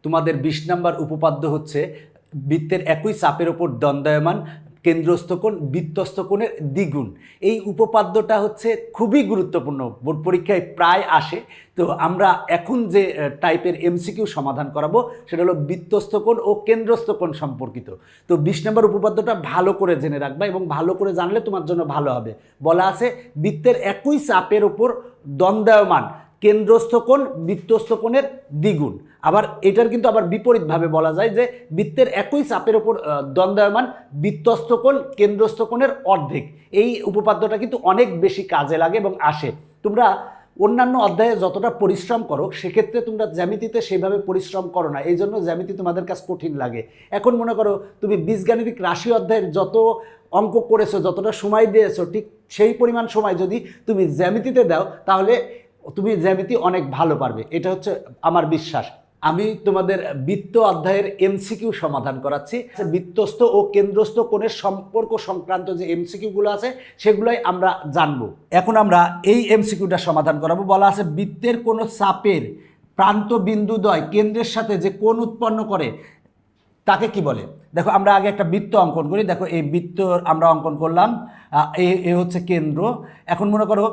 তোমাদের 20 নম্বর উপপাদ্য হচ্ছে বৃত্তের একই চাপের ওপর দণ্ডায়মান কেন্দ্রস্থ কোণ বৃত্তস্থ কোণের দ্বিগুণ। এই উপপাদ্যটা হচ্ছে খুবই গুরুত্বপূর্ণ, বোর্ড পরীক্ষায় প্রায় আসে। তো আমরা এখন যে টাইপের এমসিকিউ সমাধান করাবো সেটা হলো বৃত্তস্থ কোণ ও কেন্দ্রস্থ কোণ সম্পর্কিত। তো 20 নম্বর উপপাদ্যটা ভালো করে জেনে রাখবা এবং ভালো করে জানলে তোমার জন্য ভালো হবে। বলা আছে বৃত্তের একই চাপের ওপর দণ্ডায়মান কেন্দ্রস্থ কোণ বৃত্তস্থ কোণের দ্বিগুণ। আবার এটার কিন্তু আবার বিপরীতভাবে বলা যায় যে বৃত্তের একই চাপের ওপর দণ্ডায়মান বৃত্তস্থ কোণ কেন্দ্রস্থ কোণের অর্ধেক। এই উপপাদ্যটা কিন্তু অনেক বেশি কাজে লাগে এবং আসে। তোমরা অন্যান্য অধ্যায়ে যতটা পরিশ্রম করো সেক্ষেত্রে তোমরা জ্যামিতিতে সেইভাবে পরিশ্রম করো না, এই জন্য জ্যামিতি তোমাদের কাছে কঠিন লাগে। এখন মনে করো তুমি বীজগাণিতিক রাশি অধ্যায়ের যত অঙ্ক করেছো, যতটা সময় দিয়েছো, ঠিক সেই পরিমাণ সময় যদি তুমি জ্যামিতিতে দাও তাহলে তুমি জ্যামিতি অনেক ভালো পারবে, এটা হচ্ছে আমার বিশ্বাস। আমি তোমাদের বৃত্ত অধ্যায়ের এমসিকিউ সমাধান করাচ্ছি। বৃত্তস্থ ও কেন্দ্রস্থ কোণের সম্পর্ক সংক্রান্ত যে এমসিকিউগুলো আছে সেগুলোই আমরা জানবো। এখন আমরা এই এমসিকিউটা সমাধান করাবো। বলা আছে বৃত্তের কোনো চাপের প্রান্ত বিন্দুদ্বয় কেন্দ্রের সাথে যে কোণ উৎপন্ন করে তাকে কি বলে। দেখো আমরা আগে একটা বৃত্ত অঙ্কন করি। দেখো এই বৃত্ত আমরা অঙ্কন করলাম, এই হচ্ছে কেন্দ্র। এখন মনে করো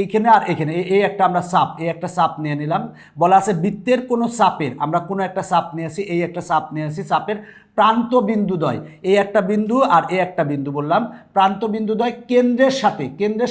এইখানে আর এখানে এই একটা আমরা চাপ, এই একটা চাপ নিয়ে নিলাম। বলা আছে বৃত্তের কোনো চাপের, আমরা কোনো একটা চাপ নিয়েছি, এই একটা চাপ নিয়েছি, চাপের প্রান্ত বিন্দুদ্বয়, এই একটা বিন্দু আর এই একটা বিন্দু বললাম, প্রান্ত বিন্দুদ্বয় কেন্দ্রের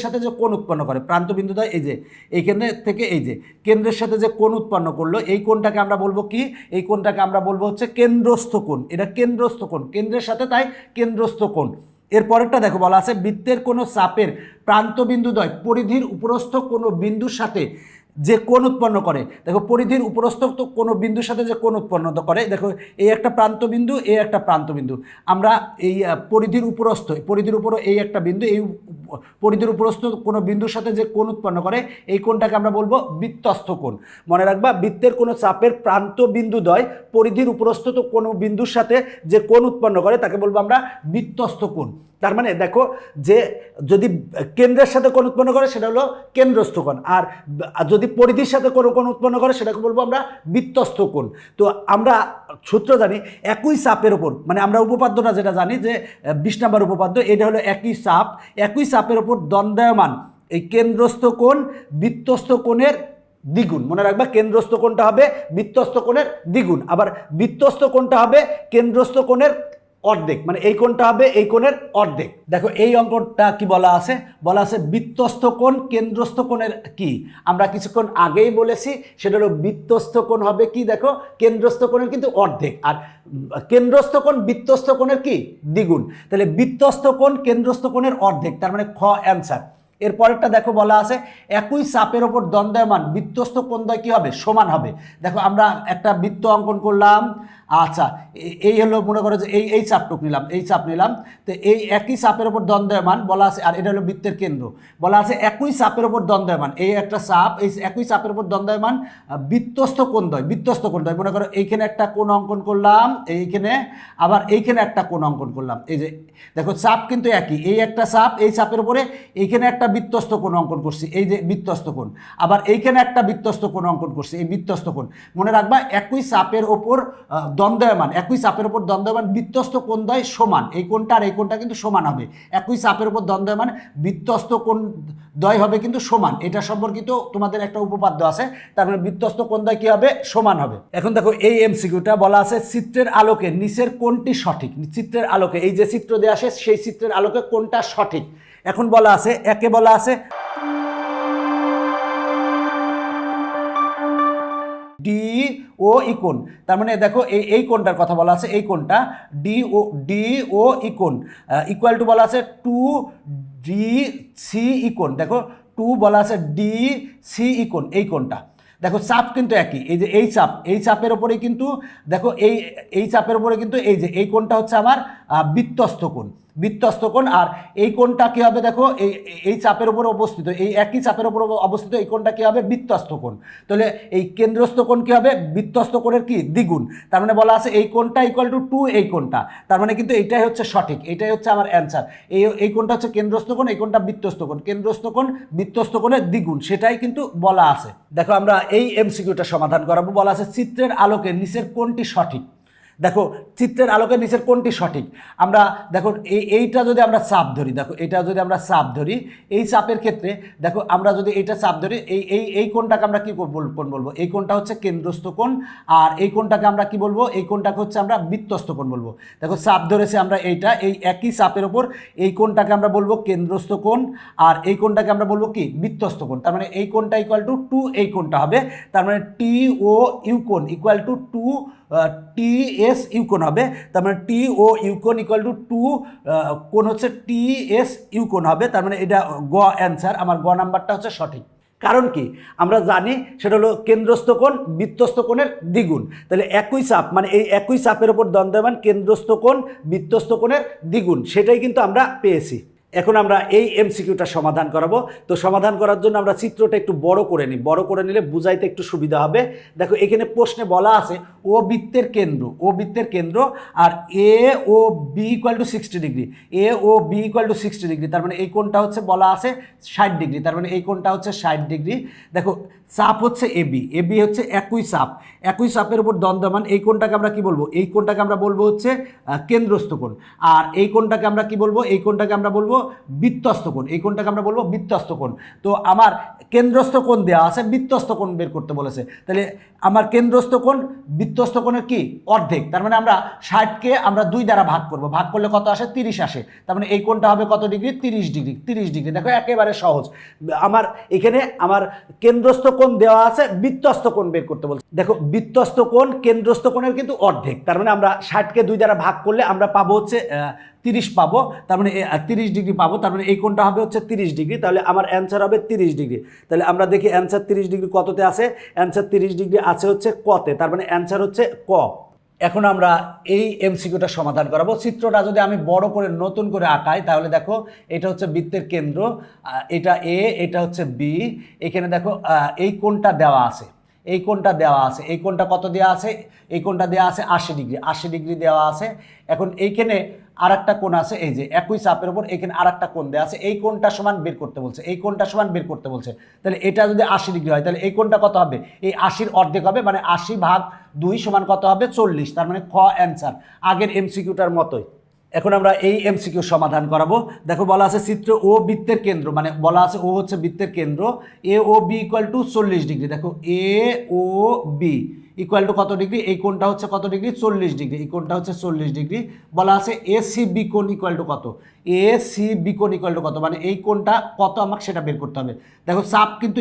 সাথে যে কোণ উৎপন্ন করে, প্রান্ত বিন্দুদ্বয় এই যে এইখানে থেকে এই যে কেন্দ্রের সাথে যে কোণ উৎপন্ন করলো, এই কোণটাকে আমরা বলবো কি, এই কোণটাকে আমরা বলবো হচ্ছে কেন্দ্রস্থ কোণ। এটা কেন্দ্রস্থ কোণ, কেন্দ্রের সাথে তাই কেন্দ্রস্থ কোণ। এর পরেরটা দেখো বলা আছে বৃত্তের কোনো চাপের প্রান্ত বিন্দুদ্বয় পরিধির উপরস্থ কোনো বিন্দুর সাথে যে কোণ উৎপন্ন করে। দেখো পরিধির উপরস্থ কোনো বিন্দুর সাথে যে কোণ উৎপন্ন করে, দেখো এই একটা প্রান্ত বিন্দু, এই একটা প্রান্ত বিন্দু, আমরা এই পরিধির উপরস্থ, পরিধির উপর এই একটা বিন্দু, এই পরিধির উপরস্থ কোনো বিন্দুর সাথে যে কোণ উৎপন্ন করে এই কোণটাকে আমরা বলবো বৃত্তস্থ কোণ। মনে রাখবা বৃত্তের কোনো চাপের প্রান্ত বিন্দুদ্বয় পরিধির উপরস্থ কোনো বিন্দুর সাথে যে কোণ উৎপন্ন করে তাকে বলবো আমরা বৃত্তস্থ কোণ। তার মানে দেখো যে যদি কেন্দ্রের সাথে কোণ উৎপন্ন করে সেটা হলো কেন্দ্রস্থ কোণ, আর যদি পরিধির সাথে কোনো কোণ উৎপন্ন করে সেটাকে বলবো আমরা বৃত্তস্থ কোণ। তো আমরা সূত্র জানি একই চাপের ওপর, মানে আমরা উপপাদ্যটা যেটা জানি যে 20 নম্বর উপপাদ্য, এটা হলো একই চাপের ওপর দণ্ডায়মান এই কেন্দ্রস্থ কোণ বৃত্তস্থ কোণের দ্বিগুণ। মনে রাখবা কেন্দ্রস্থ কোণটা হবে বৃত্তস্থ কোণের দ্বিগুণ, আবার বৃত্তস্থ কোণটা হবে কেন্দ্রস্থ কোণের অর্ধেক, মানে এই কোণটা হবে এই কোণের অর্ধেক। দেখো এই অঙ্কটা কি বলা আছে, বলা আছে বৃত্তস্থ কোণ কেন্দ্রস্থ কোণের কি, আমরা কিছুক্ষণ আগেই বলেছি সেটা হলো বৃত্তস্থ কোণ হবে কি, দেখো কেন্দ্রস্থ কোণের কিন্তু অর্ধেক, আর কেন্দ্রস্থ কোণ বৃত্তস্থ কোণের কি দ্বিগুণ। তাহলে বৃত্তস্থ কোণ কেন্দ্রস্থ কোণের অর্ধেক, তার মানে খ অ্যান্সার। এর পরেরটা দেখো বলা আছে একই চাপের ওপর দণ্ডায়মান বৃত্তস্থ কোণদ্বয় কি হবে, সমান হবে। দেখো আমরা একটা বৃত্ত অঙ্কন করলাম, আচ্ছা এই হলো মনে করো যে এই চাপটুক নিলাম, এই চাপ নিলাম, তো এই একই চাপের ওপর দণ্ডায়মান বলা আছে, আর এটা হলো বৃত্তের কেন্দ্র। বলা আছে একই চাপের ওপর দণ্ডায়মান, এই একটা চাপ, এই একই চাপের ওপর দণ্ডায়মান বৃত্তস্থ কোণদ্বয়, মনে করো এইখানে একটা কোণ অঙ্কন করলাম, এইখানে আবার এইখানে একটা কোণ অঙ্কন করলাম। এই যে দেখো চাপ কিন্তু একই, এই একটা চাপ, এই চাপের উপরে এইখানে একটা বৃত্তস্থ কোণ অঙ্কন করছি, এই যে বৃত্তস্থ কোণ, আবার এইখানে একটা বৃত্তস্থ কোণ অঙ্কন করছি, এই বৃত্তস্থ কোণ। মনে রাখবা একই চাপের ওপর দণ্ডায়মান, একই চাপের উপর দণ্ডায়মান বৃত্তস্থ কোণদ্বয় সমান, এই কোণটা আর এই কোণটা কিন্তু সমান হবে। একই চাপের উপর দণ্ডায়মান বৃত্তস্থ কোণদ্বয় হবে কিন্তু সমান, এটা সম্পর্কিত তোমাদের একটা উপপাদ্য আছে, তার মানে বৃত্তস্থ কোণদ্বয় কি হবে, সমান হবে। এখন দেখো এই এমসিকিউটা বলা আছে চিত্রের আলোকে নিচের কোনটি সঠিক, চিত্রের আলোকে এই যে চিত্র দেওয়া আছে সেই চিত্রের আলোকে কোনটা সঠিক। এখন বলা আছে একে বলা আছে ডি ও ই কোণ, তার মানে দেখো এই কোণটার কথা বলা আছে, এই কোণটা ডি ও ই কোণ ইকুয়াল টু বলা আছে 2DC ই কোণ। দেখো 2 বলা আছে DC ই কোণ, এই কোণটা দেখো চাপ কিন্তু একই, এই যে এই চাপের উপরে কিন্তু দেখো এই চাপের উপরে কিন্তু এই যে এই কোণটা হচ্ছে আমার বৃত্তস্থ কোণ। বৃত্তস্থ কোণ। আর এই কোণটা কী হবে দেখো, এই চাপের উপর অবস্থিত, এই একই চাপের উপর অবস্থিত এই কোণটা কী হবে, বৃত্তস্থ কোণ। তাহলে এই কেন্দ্রস্থ কোণ কী হবে, বৃত্তস্থ কোণের কি দ্বিগুণ। তার মানে বলা আছে এই কোণটা ইকুয়াল টু 2 এই কোণটা। তার মানে কিন্তু এইটাই হচ্ছে সঠিক, এইটাই হচ্ছে আমার অ্যান্সার। এই কোণটা হচ্ছে কেন্দ্রস্থ কোণ, এই কোণটা বৃত্তস্থ কোণ। কেন্দ্রস্থ কোণ বৃত্তস্থ কোণের দ্বিগুণ, সেটাই কিন্তু বলা আছে। দেখো আমরা এই এমসিকিউটা সমাধান করাবো। বলা আছে চিত্রের আলোকে নিচের কোণটি সঠিক। দেখো চিত্রের আলোকে নিচের কোণটি সঠিক। আমরা দেখো এইটা যদি আমরা চাপ ধরি, দেখো এটা যদি আমরা চাপ ধরি, এই চাপের ক্ষেত্রে দেখো আমরা যদি এইটা চাপ ধরি, এই কোণটাকে আমরা কি কোণ বলবো, এই কোণটা হচ্ছে কেন্দ্রস্থ কোণ। আর এই কোণটাকে আমরা কি বলবো, এই কোণটাকে হচ্ছে আমরা বৃত্তস্থ কোণ বলবো। দেখো চাপ ধরেছে আমরা এইটা, এই একই চাপের ওপর এই কোণটাকে আমরা বলবো কেন্দ্রস্থ কোণ, আর এই কোণটাকে আমরা বলবো কি বৃত্তস্থ কোণ। তার মানে এই কোণটা ইকুয়াল টু 2 এই কোণটা হবে। তার মানে টি ও ইউ কোণ equal to 2 T S U কোণ হবে। তার মানে টি ও ইউ কোণ ইকুয়াল টু 2 কোণ হচ্ছে টি এস ইউ কোণ হবে। তার মানে এটা গ অ্যান্সার, আমার গ নাম্বারটা হচ্ছে সঠিক। কারণ কি আমরা জানি সেটা হলো কেন্দ্রস্থ কোণ বৃত্তস্থ কোণের দ্বিগুণ। তাহলে একই চাপ, মানে এই একই চাপের উপর দণ্ডায়মান কেন্দ্রস্থ কোণ বৃত্তস্থ কোণের দ্বিগুণ, সেটাই কিন্তু আমরা পেয়েছি। এখন আমরা এই এমসিকিউটা সমাধান করাবো। তো সমাধান করার জন্য আমরা চিত্রটা একটু বড় করে নিই, বড় করে নিলে বুঝাইতে একটু সুবিধা হবে। দেখো এখানে প্রশ্নে বলা আছে ও বৃত্তের কেন্দ্র আর A O B equal to 60 degree, A O B equal to 60 degree. তার মানে এই কোণটা হচ্ছে বলা আছে 60 ডিগ্রি। তার মানে এই কোণটা হচ্ছে 60 ডিগ্রি। দেখো চাপ হচ্ছে এবি হচ্ছে একই চাপের উপর দণ্ডায়মান। এই কোণটাকে আমরা কি বলবো, এই কোণটাকে আমরা বলবো হচ্ছে কেন্দ্রস্থ কোণ। আর এই কোণটাকে আমরা কি বলবো, এই কোণটাকে আমরা বলবো বৃত্তস্থ কোণ। এই কোণটাকে আমরা বলবো বৃত্তস্থ কোণ। তো আমার কেন্দ্রস্থ কোণ দেওয়া আছে, বৃত্তস্থ কোণ বের করতে বলেছে। তাহলে আমার কেন্দ্রস্থ কোণ বৃত্তস্থ কোণের কি অর্ধেক। তার মানে আমরা 60কে আমরা 2 দ্বারা ভাগ করব, ভাগ করলে কত আসে, 30 আসে। তার মানে এই কোণটা হবে কত ডিগ্রি, 30 ডিগ্রি। দেখো একেবারে সহজ। আমার এখানে আমার কেন্দ্রস্থ কোণ দেওয়া আছে, বৃত্তস্থ কোণ বের করতে বলছে। দেখো বৃত্তস্থ কোণ কেন্দ্রস্থ কোণের কিন্তু অর্ধেক। তার মানে আমরা 60কে 2 দ্বারা ভাগ করলে আমরা পাবো হচ্ছে 30 পাবো। তার মানে 30 ডিগ্রি পাবো। তার মানে এই কোণটা হবে হচ্ছে 30 ডিগ্রি। তাহলে আমার অ্যান্সার হবে 30 ডিগ্রি। তাহলে আমরা দেখি অ্যান্সার 30 ডিগ্রি কততে আছে। অ্যান্সার 30 ডিগ্রি আছে হচ্ছে কতে। তার মানে অ্যান্সার হচ্ছে ক। এখন আমরা এই এমসিকিউটা সমাধান করাবো। চিত্রটা যদি আমি বড় করে নতুন করে আঁকাই, তাহলে দেখো এটা হচ্ছে বৃত্তের কেন্দ্র, এটা এ, এটা হচ্ছে বি। এখানে দেখো এই কোণটা দেওয়া আছে, এই কোণটা কত দেওয়া আছে, এই কোণটা দেওয়া আছে 80 ডিগ্রি দেওয়া আছে। এখন এইখানে আর একটা কোণ আছে, এই যে একই চাপের উপর এখানে আর একটা কোণ দেওয়া আছে, এই কোণটা সমান বের করতে বলছে, তাহলে এটা যদি 80 ডিগ্রি হয় তাহলে এই কোণটা কত হবে, এই 80-র অর্ধেক হবে, মানে 80/2 সমান কত হবে, 40। তার মানে খ অ্যান্সার, আগের এমসিকিউটার মতোই। এখন আমরা এই এমসিকিউ সমাধান করাবো। দেখো বলা আছে চিত্র ও বৃত্তের কেন্দ্র, মানে বলা আছে ও হচ্ছে বৃত্তের কেন্দ্র, এ O B equal to 40 degree. দেখো এ ও বি ইকুয়াল টু কত ডিগ্রি, এই কোণটা হচ্ছে কত ডিগ্রি, 40 ডিগ্রি। এই কোণটা হচ্ছে 40 ডিগ্রি। বলা আছে এ সি বি কোণ ইকুয়াল টু কত, এ সি বি কোণ ইকুয়াল টু কত, মানে এই কোণটা কত আমাকে সেটা বের করতে হবে। দেখো চাপ কিন্তু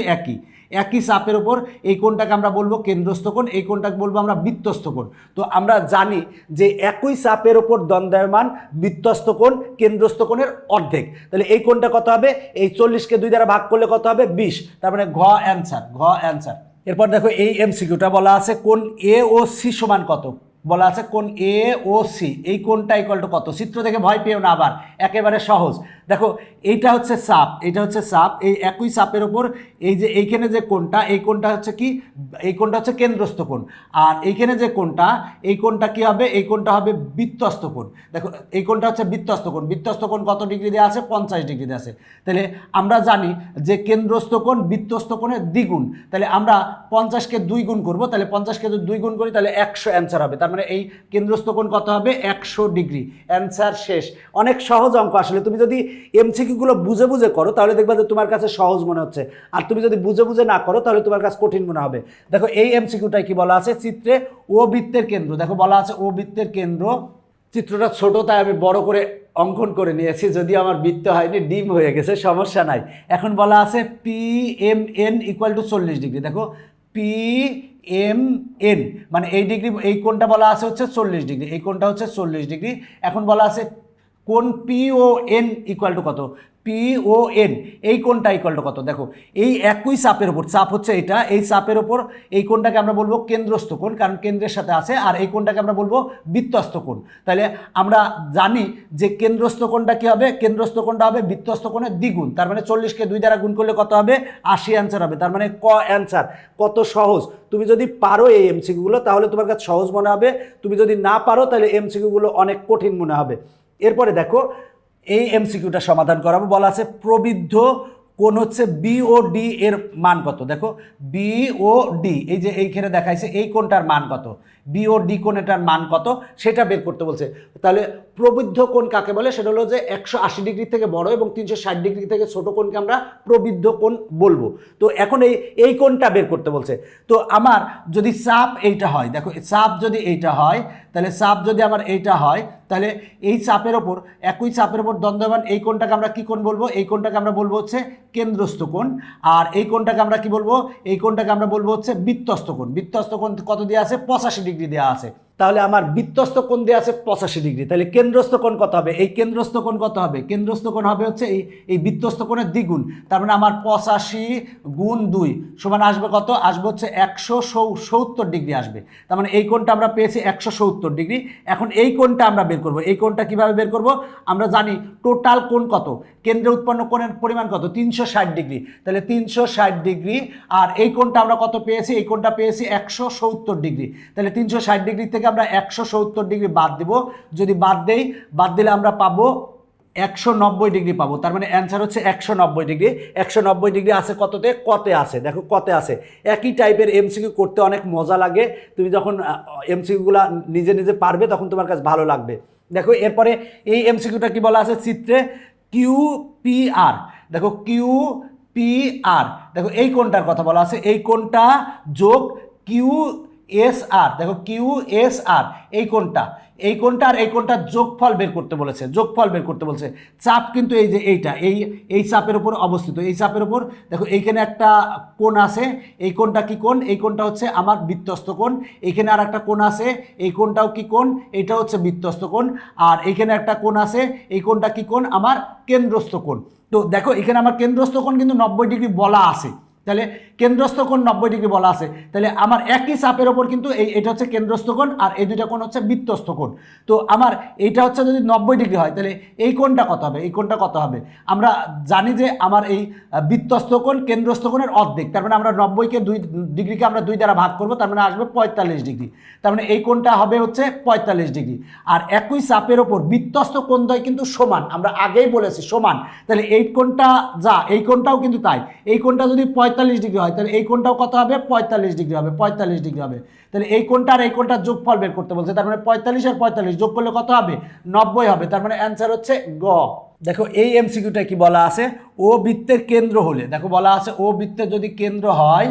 একই চাপের ওপর এই কোণটাকে আমরা বলবো কেন্দ্রস্থ কোণ, এই কোণটাকে বলবো আমরা বৃত্তস্থ কোণ। তো আমরা জানি যে একই চাপের ওপর দণ্ডায়মান বৃত্তস্থ কোণ কেন্দ্রস্থ কোণের অর্ধেক। তাহলে এই কোণটা কত হবে, এই 40কে 2 দ্বারা ভাগ করলে কত হবে, 20। তার মানে ঘ অ্যান্সার। এরপর দেখো এই এমসিকিউটা বলা আছে কোণ এ ও সি সমান কত। বলা আছে কোণ এ ও সি, এই কোণটা ইকুয়াল টু কত। চিত্র দেখে ভয় পেও না, আবার একেবারে সহজ। দেখো এইটা হচ্ছে চাপ, এই একই চাপের ওপর এই যে এইখানে যে কোণটা, এই কোণটা হচ্ছে কি, এই কোণটা হচ্ছে কেন্দ্রস্থ কোণ। আর এইখানে যে কোণটা, এই কোণটা কি হবে, এই কোণটা হবে বৃত্তস্থ কোণ। দেখো এই কোণটা হচ্ছে বৃত্তস্থ কোণ কত ডিগ্রি দেওয়া আছে, 50 ডিগ্রি দেওয়া আছে। তাহলে আমরা জানি যে কেন্দ্রস্থ কোণ বৃত্তস্থ কোণের দ্বিগুণ। তাহলে আমরা 50কে 2 গুণ করবো, তাহলে 50কে যদি 2 গুণ করি তাহলে 100 অ্যান্সার হবে। তার মানে এই কেন্দ্রস্থ কোণ কত হবে, 100 ডিগ্রি। অ্যান্সার শেষ। অনেক সহজ অঙ্ক। আসলে তুমি যদি এমসিকিউগুলো বুঝে বুঝে করো তাহলে দেখবা যে তোমার কাছে সহজ মনে হচ্ছে, আর তুমি যদি বুঝে বুঝে না করো তাহলে তোমার কাছে কঠিন মনে হবে। দেখো এই এমসিকিউটাই কি বলা আছে, চিত্রে ও বৃত্তের কেন্দ্র। দেখো বলা আছে ও বৃত্তের কেন্দ্র, চিত্রটা ছোট তাই আমি বড় করে অঙ্কন করে নিয়েছি, যদি আমার বৃত্ত হয়নি, ডিম হয়ে গেছে, সমস্যা নাই। এখন বলা আছে P M N equal to 40 degree. দেখো পি এম এন মানে এই ডিগ্রি, এই কোণটা বলা আছে হচ্ছে 40 ডিগ্রি, এই কোণটা হচ্ছে 40 ডিগ্রি। এখন বলা আছে কোণ P O N equal to কত, P পি ও এন এই কোণটা ইকুয়াল টু কত? দেখো এই একই চাপের ওপর, চাপ হচ্ছে এটা, এই চাপের ওপর এই কোণটাকে আমরা বলবো কেন্দ্রস্থ কোণ, কারণ কেন্দ্রের সাথে আছে, আর এই কোণটাকে আমরা বলবো বৃত্তস্থ কোণ। তাহলে আমরা জানি যে কেন্দ্রস্থ কোণটা কি হবে? কেন্দ্রস্থ কোণটা হবে বৃত্তস্থ কোণের দ্বিগুণ, তার মানে 40কে 2 দ্বারা গুণ করলে কত হবে? 80 অ্যান্সার হবে। তার মানে ক অ্যান্সার। কত সহজ! তুমি যদি পারো এই এমসিকিউগুলো তাহলে তোমার কাছে সহজ মনে হবে, তুমি যদি না পারো তাহলে এমসিকিউগুলো অনেক কঠিন মনে হবে। এরপরে দেখো এই এমসিকিউটা সমাধান করাবো। বলা আছে প্রবৃদ্ধ কোণ হচ্ছে বিওডি এর মান কত? দেখো বিওডি এই যে এইখানে দেখাইছে এই কোণটার মান কত, বিওডি কোণটার মান কত সেটা বের করতে বলছে। তাহলে প্রবৃদ্ধ কোণ কাকে বলে? সেটা হলো যে 180 ডিগ্রি থেকে বড় এবং 360 ডিগ্রি থেকে ছোট কোণকে আমরা প্রবৃদ্ধ কোণ বলবো। তো এখন এই কোণটা বের করতে বলছে। তো আমার যদি চাপ এইটা হয়, দেখো চাপ যদি এইটা হয়, তাহলে চাপ যদি আমার এইটা হয়, তাহলে এই চাপের ওপর, একই চাপের ওপর দ্বন্দ্বমান এই কোণটাকে আমরা কি কোণ বলবো? এই কোণটাকে আমরা বলবো হচ্ছে কেন্দ্রস্থ কোণ। আর এই কোণটাকে আমরা কি বলবো? এই কোণটাকে আমরা বলবো হচ্ছে বৃত্তস্থ কোণ। বৃত্তস্থ কোণ কত দেওয়া আছে? 85 ডিগ্রি দেওয়া আছে। তাহলে আমার বৃত্তস্থ কোণ দেওয়া আছে 85 ডিগ্রি। তাহলে কেন্দ্রস্থ কোণ কত হবে? এই কেন্দ্রস্থ কোণ কত হবে? কেন্দ্রস্থ কোণ হবে হচ্ছে এই বৃত্তস্থ কোণের দ্বিগুণ। তার মানে আমার 85 গুণ 2 সমান আসবে কত? আসবে হচ্ছে 170 ডিগ্রি আসবে। তার মানে এই কোণটা আমরা পেয়েছি 170 ডিগ্রি। এখন এই কোণটা আমরা বের করব। এই কোণটা কিভাবে বের করব? আমরা জানি টোটাল কোণ কত, কেন্দ্রে উৎপন্ন কোণের পরিমাণ কত? 360 ডিগ্রি। তাহলে 360 ডিগ্রি, আর এই কোণটা আমরা কত পেয়েছি? এই কোণটা পেয়েছি 170 ডিগ্রি। তাহলে 360 ডিগ্রি থেকে আমরা 170 ডিগ্রি বাদ দিব। যদি বাদ দিলে আমরা পাবো 190 ডিগ্রি পাবো। তার মানে অ্যান্সার হচ্ছে 190 ডিগ্রি। 190 ডিগ্রি আছে কততে? কতে আছে। দেখো কতে আছে। একই টাইপের এমসিকিউ করতে অনেক মজা লাগে। তুমি যখন এমসিকিউগুলো নিজে নিজে পারবে তখন তোমার কাছে ভালো লাগবে। দেখো এরপরে এই এমসিকিউটা কি বলা আছে চিত্রে? কিউপিআর। দেখো কিউপিআর, দেখো এই কোণটার কথা বলা আছে, এই কোণটা যোগ কিউএসআর। দেখো কিউএসআর এই কোণটা আর এই কোণটার যোগফল বের করতে বলেছে। যোগফল বের করতে বলছে। চাপ কিন্তু এই যে এইটা এই চাপের উপর অবস্থিত। এই চাপের উপর দেখো এইখানে একটা কোণ আছে। এই কোণটা কি কোণ? এই কোণটা হচ্ছে আমার বৃত্তস্থ কোণ। এইখানে আর একটা কোণ আছে, এই কোণটাও কি কোণ? এটা হচ্ছে বৃত্তস্থ কোণ। আর এইখানে একটা কোণ আছে, এই কোণটা কি কোণ? আমার কেন্দ্রস্থ কোণ। তো দেখো এখানে আমার কেন্দ্রস্থ কোণ কিন্তু 90 ডিগ্রি বলা আছে। তাহলে কেন্দ্রস্থ কোণ 90 ডিগ্রি বলা আছে। তাহলে আমার একই চাপের ওপর কিন্তু এটা হচ্ছে কেন্দ্রস্থ কোণ, আর এই দুইটা কোণ হচ্ছে বৃত্তস্থ কোণ। তো আমার এইটা হচ্ছে যদি 90 ডিগ্রি হয়, তাহলে এই কোণটা কত হবে? এই কোণটা কত হবে? আমরা জানি যে আমার এই বৃত্তস্থ কোণ কেন্দ্রস্থ কোণের অর্ধেক। তার মানে আমরা 90কে 2 ডিগ্রিকে আমরা 2 দ্বারা ভাগ করবো, তার মানে আসবে 45 ডিগ্রি। তার মানে এই কোণটা হবে হচ্ছে 45 ডিগ্রি। আর একই চাপের ওপর বৃত্তস্থ কোণদ্বয় কিন্তু সমান, আমরা আগেই বলেছি সমান। তাহলে এই কোণটা এই কোণটাও কিন্তু তাই। এই কোণটা যদি 45 ডিগ্রি হয়, তাহলে এই কোণটাও কত হবে? 45 ডিগ্রি হবে। 45 ডিগ্রি হবে। তাহলে এই কোণটা আর এই কোণটার যোগফল বের করতে বলছে। তার মানে 45 আর 45 যোগ করলে কত হবে? 90 হবে। তার মানে অ্যান্সার হচ্ছে গ। দেখো এই এমসিকিউটা কি বলা আছে? ও বৃত্তের কেন্দ্র হলে, দেখো বলা আছে ও বৃত্তের যদি কেন্দ্র হয়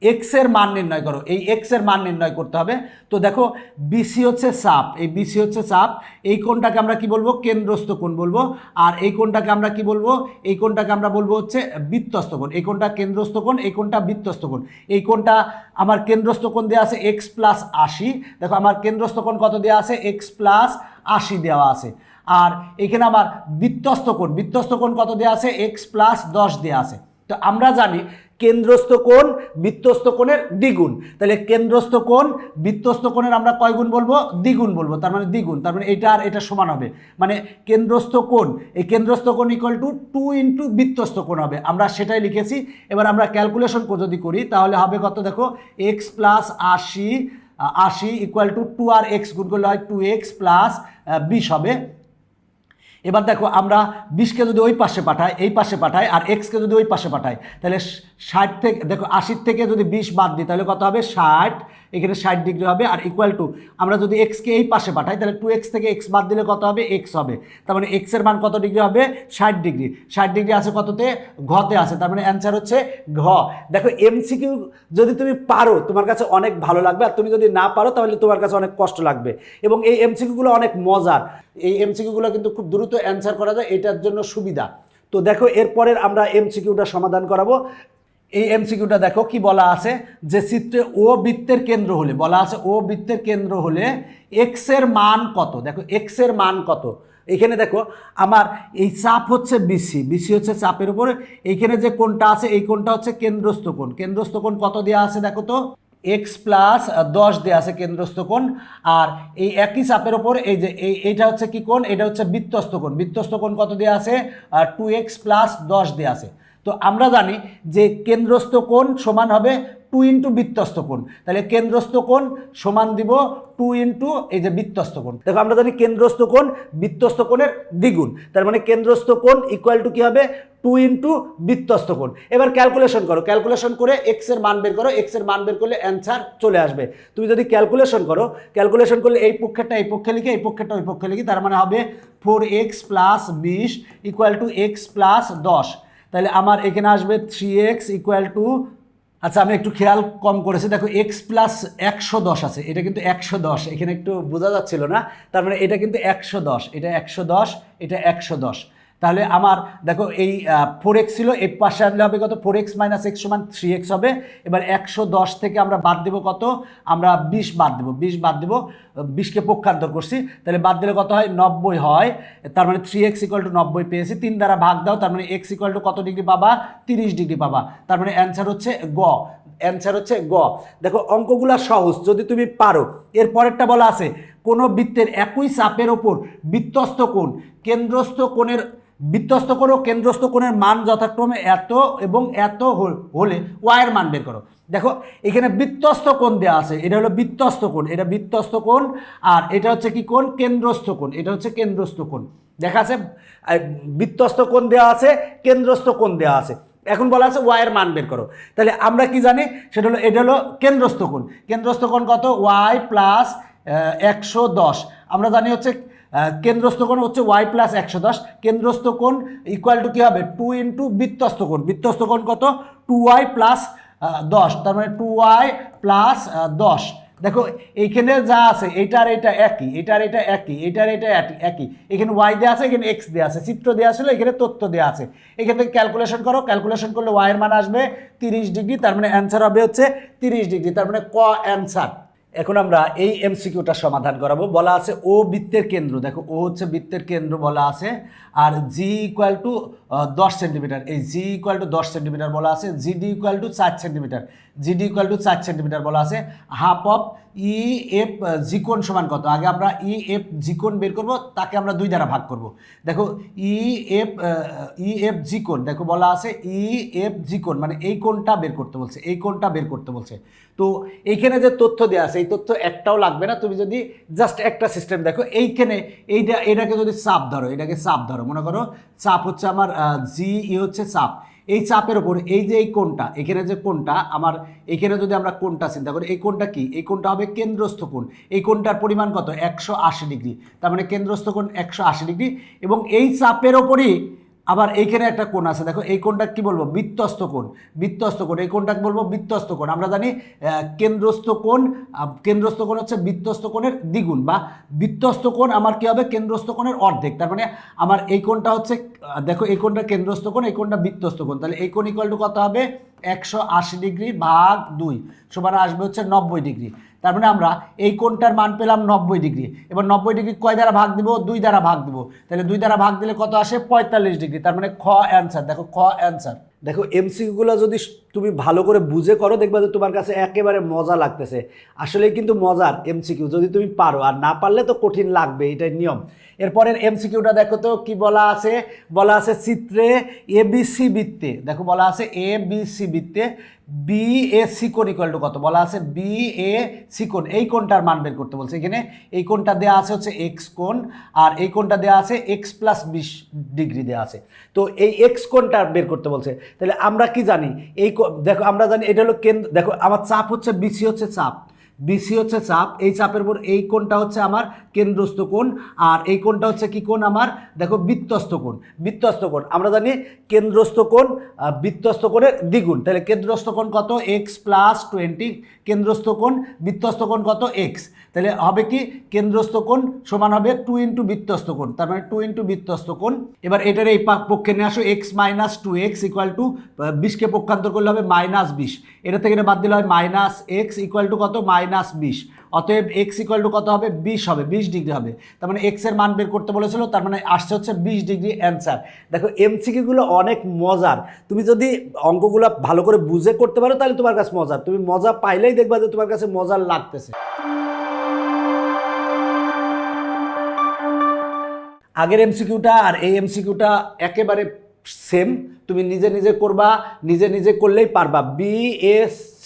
এক্স এর মান নির্ণয় করো। এই এক্স এর মান নির্ণয় করতে হবে। তো দেখো বিসি হচ্ছে চাপ, এই বিসি হচ্ছে চাপ। এই কোণটাকে আমরা কি বলবো? কেন্দ্রস্থ কোণ বলবো। আর এই কোণটাকে আমরা কি বলবো? এই কোণটাকে আমরা বলবো হচ্ছে বৃত্তস্থ কোণ। এই কোণটা কেন্দ্রস্থ কোণ, এই কোণটা বৃত্তস্থ কোণ। এই কোণটা আমার কেন্দ্রস্থ কোণ দেওয়া আছে x + 80। দেখো আমার কেন্দ্রস্থ কোণ কত দেওয়া আছে? x + 80 দেওয়া আছে। আর এখানে আমার বৃত্তস্থ কোণ কত দেওয়া আছে? x + 10 দেওয়া আছে। তো আমরা জানি কেন্দ্রস্থ কোণ বৃত্তস্থ কোণের দ্বিগুণ। তাহলে কেন্দ্রস্থ কোণ বৃত্তস্থ কোণের আমরা কয় গুণ বলবো? দ্বিগুণ বলবো। তার মানে দ্বিগুণ, তার মানে এটা আর এটা সমান হবে। মানে কেন্দ্রস্থ কোণ, এই কেন্দ্রস্থ কোণ = 2 × বৃত্তস্থ কোণ হবে। আমরা সেটাই লিখেছি। এবার আমরা ক্যালকুলেশন যদি করি তাহলে হবে কত? দেখো x + 80 = 2 আর x গুণ করলে হয় 2x + 20 হবে। এবার দেখো আমরা 20কে যদি ওই পাশে পাঠাই, এই পাশে পাঠাই, আর এক্সকে যদি ওই পাশে পাঠাই, তাহলে 60 থেকে দেখো 80 থেকে যদি 20 বাদ দিই তাহলে কত হবে? 60। এখানে 60 ডিগ্রি হবে। আর ইকুয়াল টু আমরা যদি এক্সকে এই পাশে পাঠাই তাহলে 2x থেকে x বাদ দিলে কত হবে? x হবে। তার মানে x এর মান কত ডিগ্রি হবে? 60 ডিগ্রি। 60 ডিগ্রি আছে কততে? ঘতে আছে। তার মানে অ্যান্সার হচ্ছে ঘ। দেখো এমসিকিউ যদি তুমি পারো তোমার কাছে অনেক ভালো লাগবে, আর তুমি যদি না পারো তাহলে তোমার কাছে অনেক কষ্ট লাগবে। এবং এই এমসিকিউগুলো অনেক মজার। এই এমসিকিউগুলো কিন্তু খুব দ্রুত অ্যান্সার করা যায়, এটার জন্য সুবিধা। তো দেখো এরপরের আমরা এমসিকিউটা সমাধান করাবো। এই এমসিকিউটা দেখো কি বলা আছে যে চিত্রে ও বৃত্তের কেন্দ্র হলে, বলা আছে ও বৃত্তের কেন্দ্র হলে এক্স এর মান কত? দেখো এক্স এর মান কত? এখানে দেখো আমার এই চাপ হচ্ছে বিসি, বিসি হচ্ছে চাপের উপরে, এইখানে যে কোণটা আছে এই কোণটা হচ্ছে কেন্দ্রস্থ কোণ। কেন্দ্রস্থ কোণ কত দেওয়া আছে দেখো তো, এক্স প্লাস 10 দেওয়া আছে কেন্দ্রস্থ কোণ। আর এই একই চাপের ওপর এই যে এইটা হচ্ছে কি কোণ, এটা হচ্ছে বৃত্তস্থ কোণ। বৃত্তস্থ কোণ কত দেওয়া আছে, 2x প্লাস 10 দেওয়া আছে। তো আমরা জানি যে কেন্দ্রস্থ কোণ সমান হবে 2 ইন্টু বৃত্তস্থ কোণ, তাহলে কেন্দ্রস্থ কোণ সমান দিব 2 ইন্টু এই যে বৃত্তস্থ কোণ। দেখো আমরা জানি কেন্দ্রস্থ কোণ বৃত্তস্থ কোণের দ্বিগুণ, তার মানে কেন্দ্রস্থ কোণ ইকুয়াল টু কি হবে, 2 ইন্টু বৃত্তস্থ কোণ। এবার ক্যালকুলেশন করো, ক্যালকুলেশন করে এক্স এর মান বের করো, এক্স এর মান বের করলে অ্যান্সার চলে আসবে। তুমি যদি ক্যালকুলেশন করো, ক্যালকুলেশন করলে এই পক্ষেরটা এই পক্ষে লিখে, এই পক্ষেরটা ওই পক্ষে লিখি, তার মানে হবে 4x plus 20 equal to x plus 10। তাহলে আমার এখানে আসবে 3x ইকুয়াল টু, আচ্ছা আমি একটু খেয়াল কম করেছি, দেখো এক্স প্লাস 110 আছে, এটা কিন্তু 110, এখানে একটু বোঝা যাচ্ছিল না, তার মানে এটা কিন্তু 110, এটা 110, এটা 110। তাহলে আমার দেখো এই 4x ছিল, এই পাশে আনলে হবে কত, 4x মাইনাস এক্স সমান 3x হবে। এবার 110 থেকে আমরা বাদ দেবো কত, আমরা 20 বাদ দেবো, 20 বাদ দেবো, 20কে পক্ষান্তর করছি, তাহলে বাদ দিলে কত হয়, 90 হয়। তার মানে 3x ইকুয়াল টু 90 পেয়েছি, 3 দ্বারা ভাগ দাও, তার মানে x ইকুয়াল টু কত ডিগ্রি পাবা, 30 ডিগ্রি পাবা। তার মানে অ্যান্সার হচ্ছে গ, অ্যান্সার হচ্ছে গ। দেখো অঙ্কগুলা সহজ যদি তুমি পারো। এর পরেরটা বলা আছে, কোনো বৃত্তের একই চাপের ওপর বৃত্তস্থ কোণ, কেন্দ্রস্থ কোণের, বৃত্তস্থ কোণ ও কেন্দ্রস্থ কোণের মান যথাক্রমে এত এবং এত হলে y এর মান বের করো। দেখো এখানে বৃত্তস্থ কোণ দেওয়া আছে, এটা হলো বৃত্তস্থ কোণ, এটা বৃত্তস্থ কোণ, আর এটা হচ্ছে কি কোণ, কেন্দ্রস্থ কোণ, এটা হচ্ছে কেন্দ্রস্থ কোণ। দেখা আছে বৃত্তস্থ কোণ দেওয়া আছে, কেন্দ্রস্থ কোণ দেওয়া আছে। এখন বলা আছে y এর মান বের করো। তাহলে আমরা কি জানি, সেটা হলো এটা হলো কেন্দ্রস্থ কোণ। কেন্দ্রস্থ কোণ কত, y প্লাস 110। আমরা জানি হচ্ছে কেন্দ্রস্থ কোণ হচ্ছে y প্লাস 110। কেন্দ্রস্থ কোণ ইকুয়াল টু কী হবে, 2 ইন্টু বৃত্তস্থ কোণ। বৃত্তস্থ কোণ কত, 2y প্লাস 10, তার মানে 2y প্লাস 10। দেখো এইখানে যা আছে এইটার এটা একই, এটার এটা একই, এটার এটা একই। এখানে y দেওয়া আছে, এখানে x দেওয়া আছে, চিত্র দেওয়া ছিল, এখানে তথ্য দেওয়া আছে। এখান থেকে ক্যালকুলেশন করো, ক্যালকুলেশন করলে y এর মান আসবে 30 ডিগ্রি, তার মানে অ্যান্সার হবে হচ্ছে 30 ডিগ্রি, তার মানে ক অ্যান্সার। এখন আমরা এই এমসিকিউটা সমাধান করাবো। বলা আছে ও বৃত্তের কেন্দ্র, দেখো ও হচ্ছে বৃত্তের কেন্দ্র বলা আছে, আর জি ইকুয়াল টু 10 সেন্টিমিটার, এই জি ইকুয়াল টু 10 সেন্টিমিটার বলা আছে, GD equal to 4 centimetre, GD equal to 4 centimetre বলা আছে। Half of E F G কোণ সমান কত, আগে আমরা ই এফ জি কোণ বের করবো, তাকে আমরা 2 দ্বারা ভাগ করব। দেখো ই এফ জি কোণ, দেখো বলা আছে ই এফ জি কোণ মানে এই কোণটা বের করতে বলছে, এই কোণটা বের করতে বলছে। তো এইখানে যে তথ্য দেওয়া আছে এই তথ্য একটাও লাগবে না, তুমি যদি জাস্ট একটা সিস্টেম দেখো, এইখানে এটাকে যদি চাপ ধরো, এটাকে চাপ ধরো, মনে করো চাপ হচ্ছে আমার জি ই হচ্ছে চাপ, এই চাপের ওপর এই যে এই কোণটা, এখানে যে কোণটা আমার, এখানে যদি আমরা কোণটা চিন্তা করি, এই কোণটা কি, এই কোণটা হবে কেন্দ্রস্থ কোণ। এই কোণটার পরিমাণ কত, 180 ডিগ্রি, তার মানে কেন্দ্রস্থ কোণ 180 ডিগ্রি। এবং এই চাপের ওপরই আবার এইখানে একটা কোণ আছে, দেখো এই কোণটা কি বলবো, বৃত্তস্থ কোণ, বৃত্তস্থ কোণ, এই কোণটাকে বলবো বৃত্তস্থ কোণ। আমরা জানি কেন্দ্রস্থ কোণ, কেন্দ্রস্থ কোণ হচ্ছে বৃত্তস্থ কোণের দ্বিগুণ, বা বৃত্তস্থ কোণ আমার কি হবে, কেন্দ্রস্থ কোণের অর্ধেক। তার মানে আমার এই কোণটা হচ্ছে, দেখো এই কোণটা কেন্দ্রস্থ কোণ, এই কোণটা বৃত্তস্থ কোণ, তাহলে এই কোণ ইকুয়াল টু কত হবে, 180 ডিগ্রি ভাগ 2 সমান আসবে হচ্ছে 90 ডিগ্রি। তার মানে আমরা এই কোণটার মান পেলাম 90 ডিগ্রি। এবার 90 ডিগ্রি কয় দ্বারা ভাগ দিব, 2 দ্বারা ভাগ দিব, তাহলে 2 দ্বারা ভাগ দিলে কত আসে, 45 ডিগ্রি, তার মানে খ অ্যান্সার। দেখো খ অ্যান্সার। দেখো এমসিকিউগুলো যদি তুমি ভালো করে বুঝে করো, দেখবা যে তোমার কাছে একেবারে মজা লাগতেছে। আসলেই কিন্তু মজার এমসিকিউ, যদি তুমি পারো, আর না পারলে তো কঠিন লাগবে, এটাই নিয়ম। এরপরের এমসিকিউটা দেখো তো কি বলা আছে, বলা আছে চিত্রে এবিসি বৃত্তে, দেখো বলা আছে এবিসি বৃত্তে বি এ সি কোণ ইকুয়াল টু কত, বলা আছে বি এ সি কোণ, এই কোণটার মান বের করতে বলছে। এখানে এই কোণটা দেওয়া আছে হচ্ছে এক্স কোণ, আর এই কোণটা দেওয়া আছে এক্স প্লাস 20 ডিগ্রি দেওয়া আছে। তো এই এক্স কোণটা বের করতে বলছে। তাহলে আমরা কি জানি, এই দেখো আমরা জানি এটা হলো কেন্দ্র, দেখো আমার চাপ হচ্ছে বিসি হচ্ছে চাপ, বিসি হচ্ছে চাপ, এই চাপের উপর এই কোণটা হচ্ছে আমার কেন্দ্রস্থ কোণ, আর এই কোণটা হচ্ছে কি কোণ আমার, দেখো বৃত্তস্থ কোণ। বৃত্তস্থ কোণ আমরা জানি কেন্দ্রস্থ কোণ বৃত্তস্থ কোণের দ্বিগুণ, তাহলে কেন্দ্রস্থ কোণ কত, এক্স প্লাস 20, কেন্দ্রস্থ কোণ বৃত্তস্থ কোণ কত, এক্স, তাহলে হবে কি কেন্দ্রস্থ কোণ সমান হবে 2 ইন্টু বৃত্তস্থ কোণ, তার মানে 2 ইন্টু বৃত্তস্থ কোণ। এবার এটার এই পক্ষে নিয়ে আসো, x minus 2x equal to 20কে পক্ষান্তর করলে হবে -20, এটা থেকে বাদ দিলে হয় -x ইকুয়াল টু কত, -20, অতএব x ইকুয়াল টু কত হবে 20 হবে, 20 ডিগ্রি হবে। তার মানে x এর মান বের করতে বলেছিল, তার মানে আসছে হচ্ছে 20 ডিগ্রি অ্যান্সার। দেখো এমসিকিউগুলো অনেক মজার, তুমি যদি অঙ্কগুলো ভালো করে বুঝে করতে পারো তাহলে তোমার কাছে মজার, তুমি মজা পাইলেই দেখবা যে তোমার কাছে মজার লাগতেছে। আগের এমসিকিউটা আর এই এমসিকিউটা একেবারে সেম, তুমি নিজে নিজে করবা, নিজে নিজে করলেই পারবা। বি এ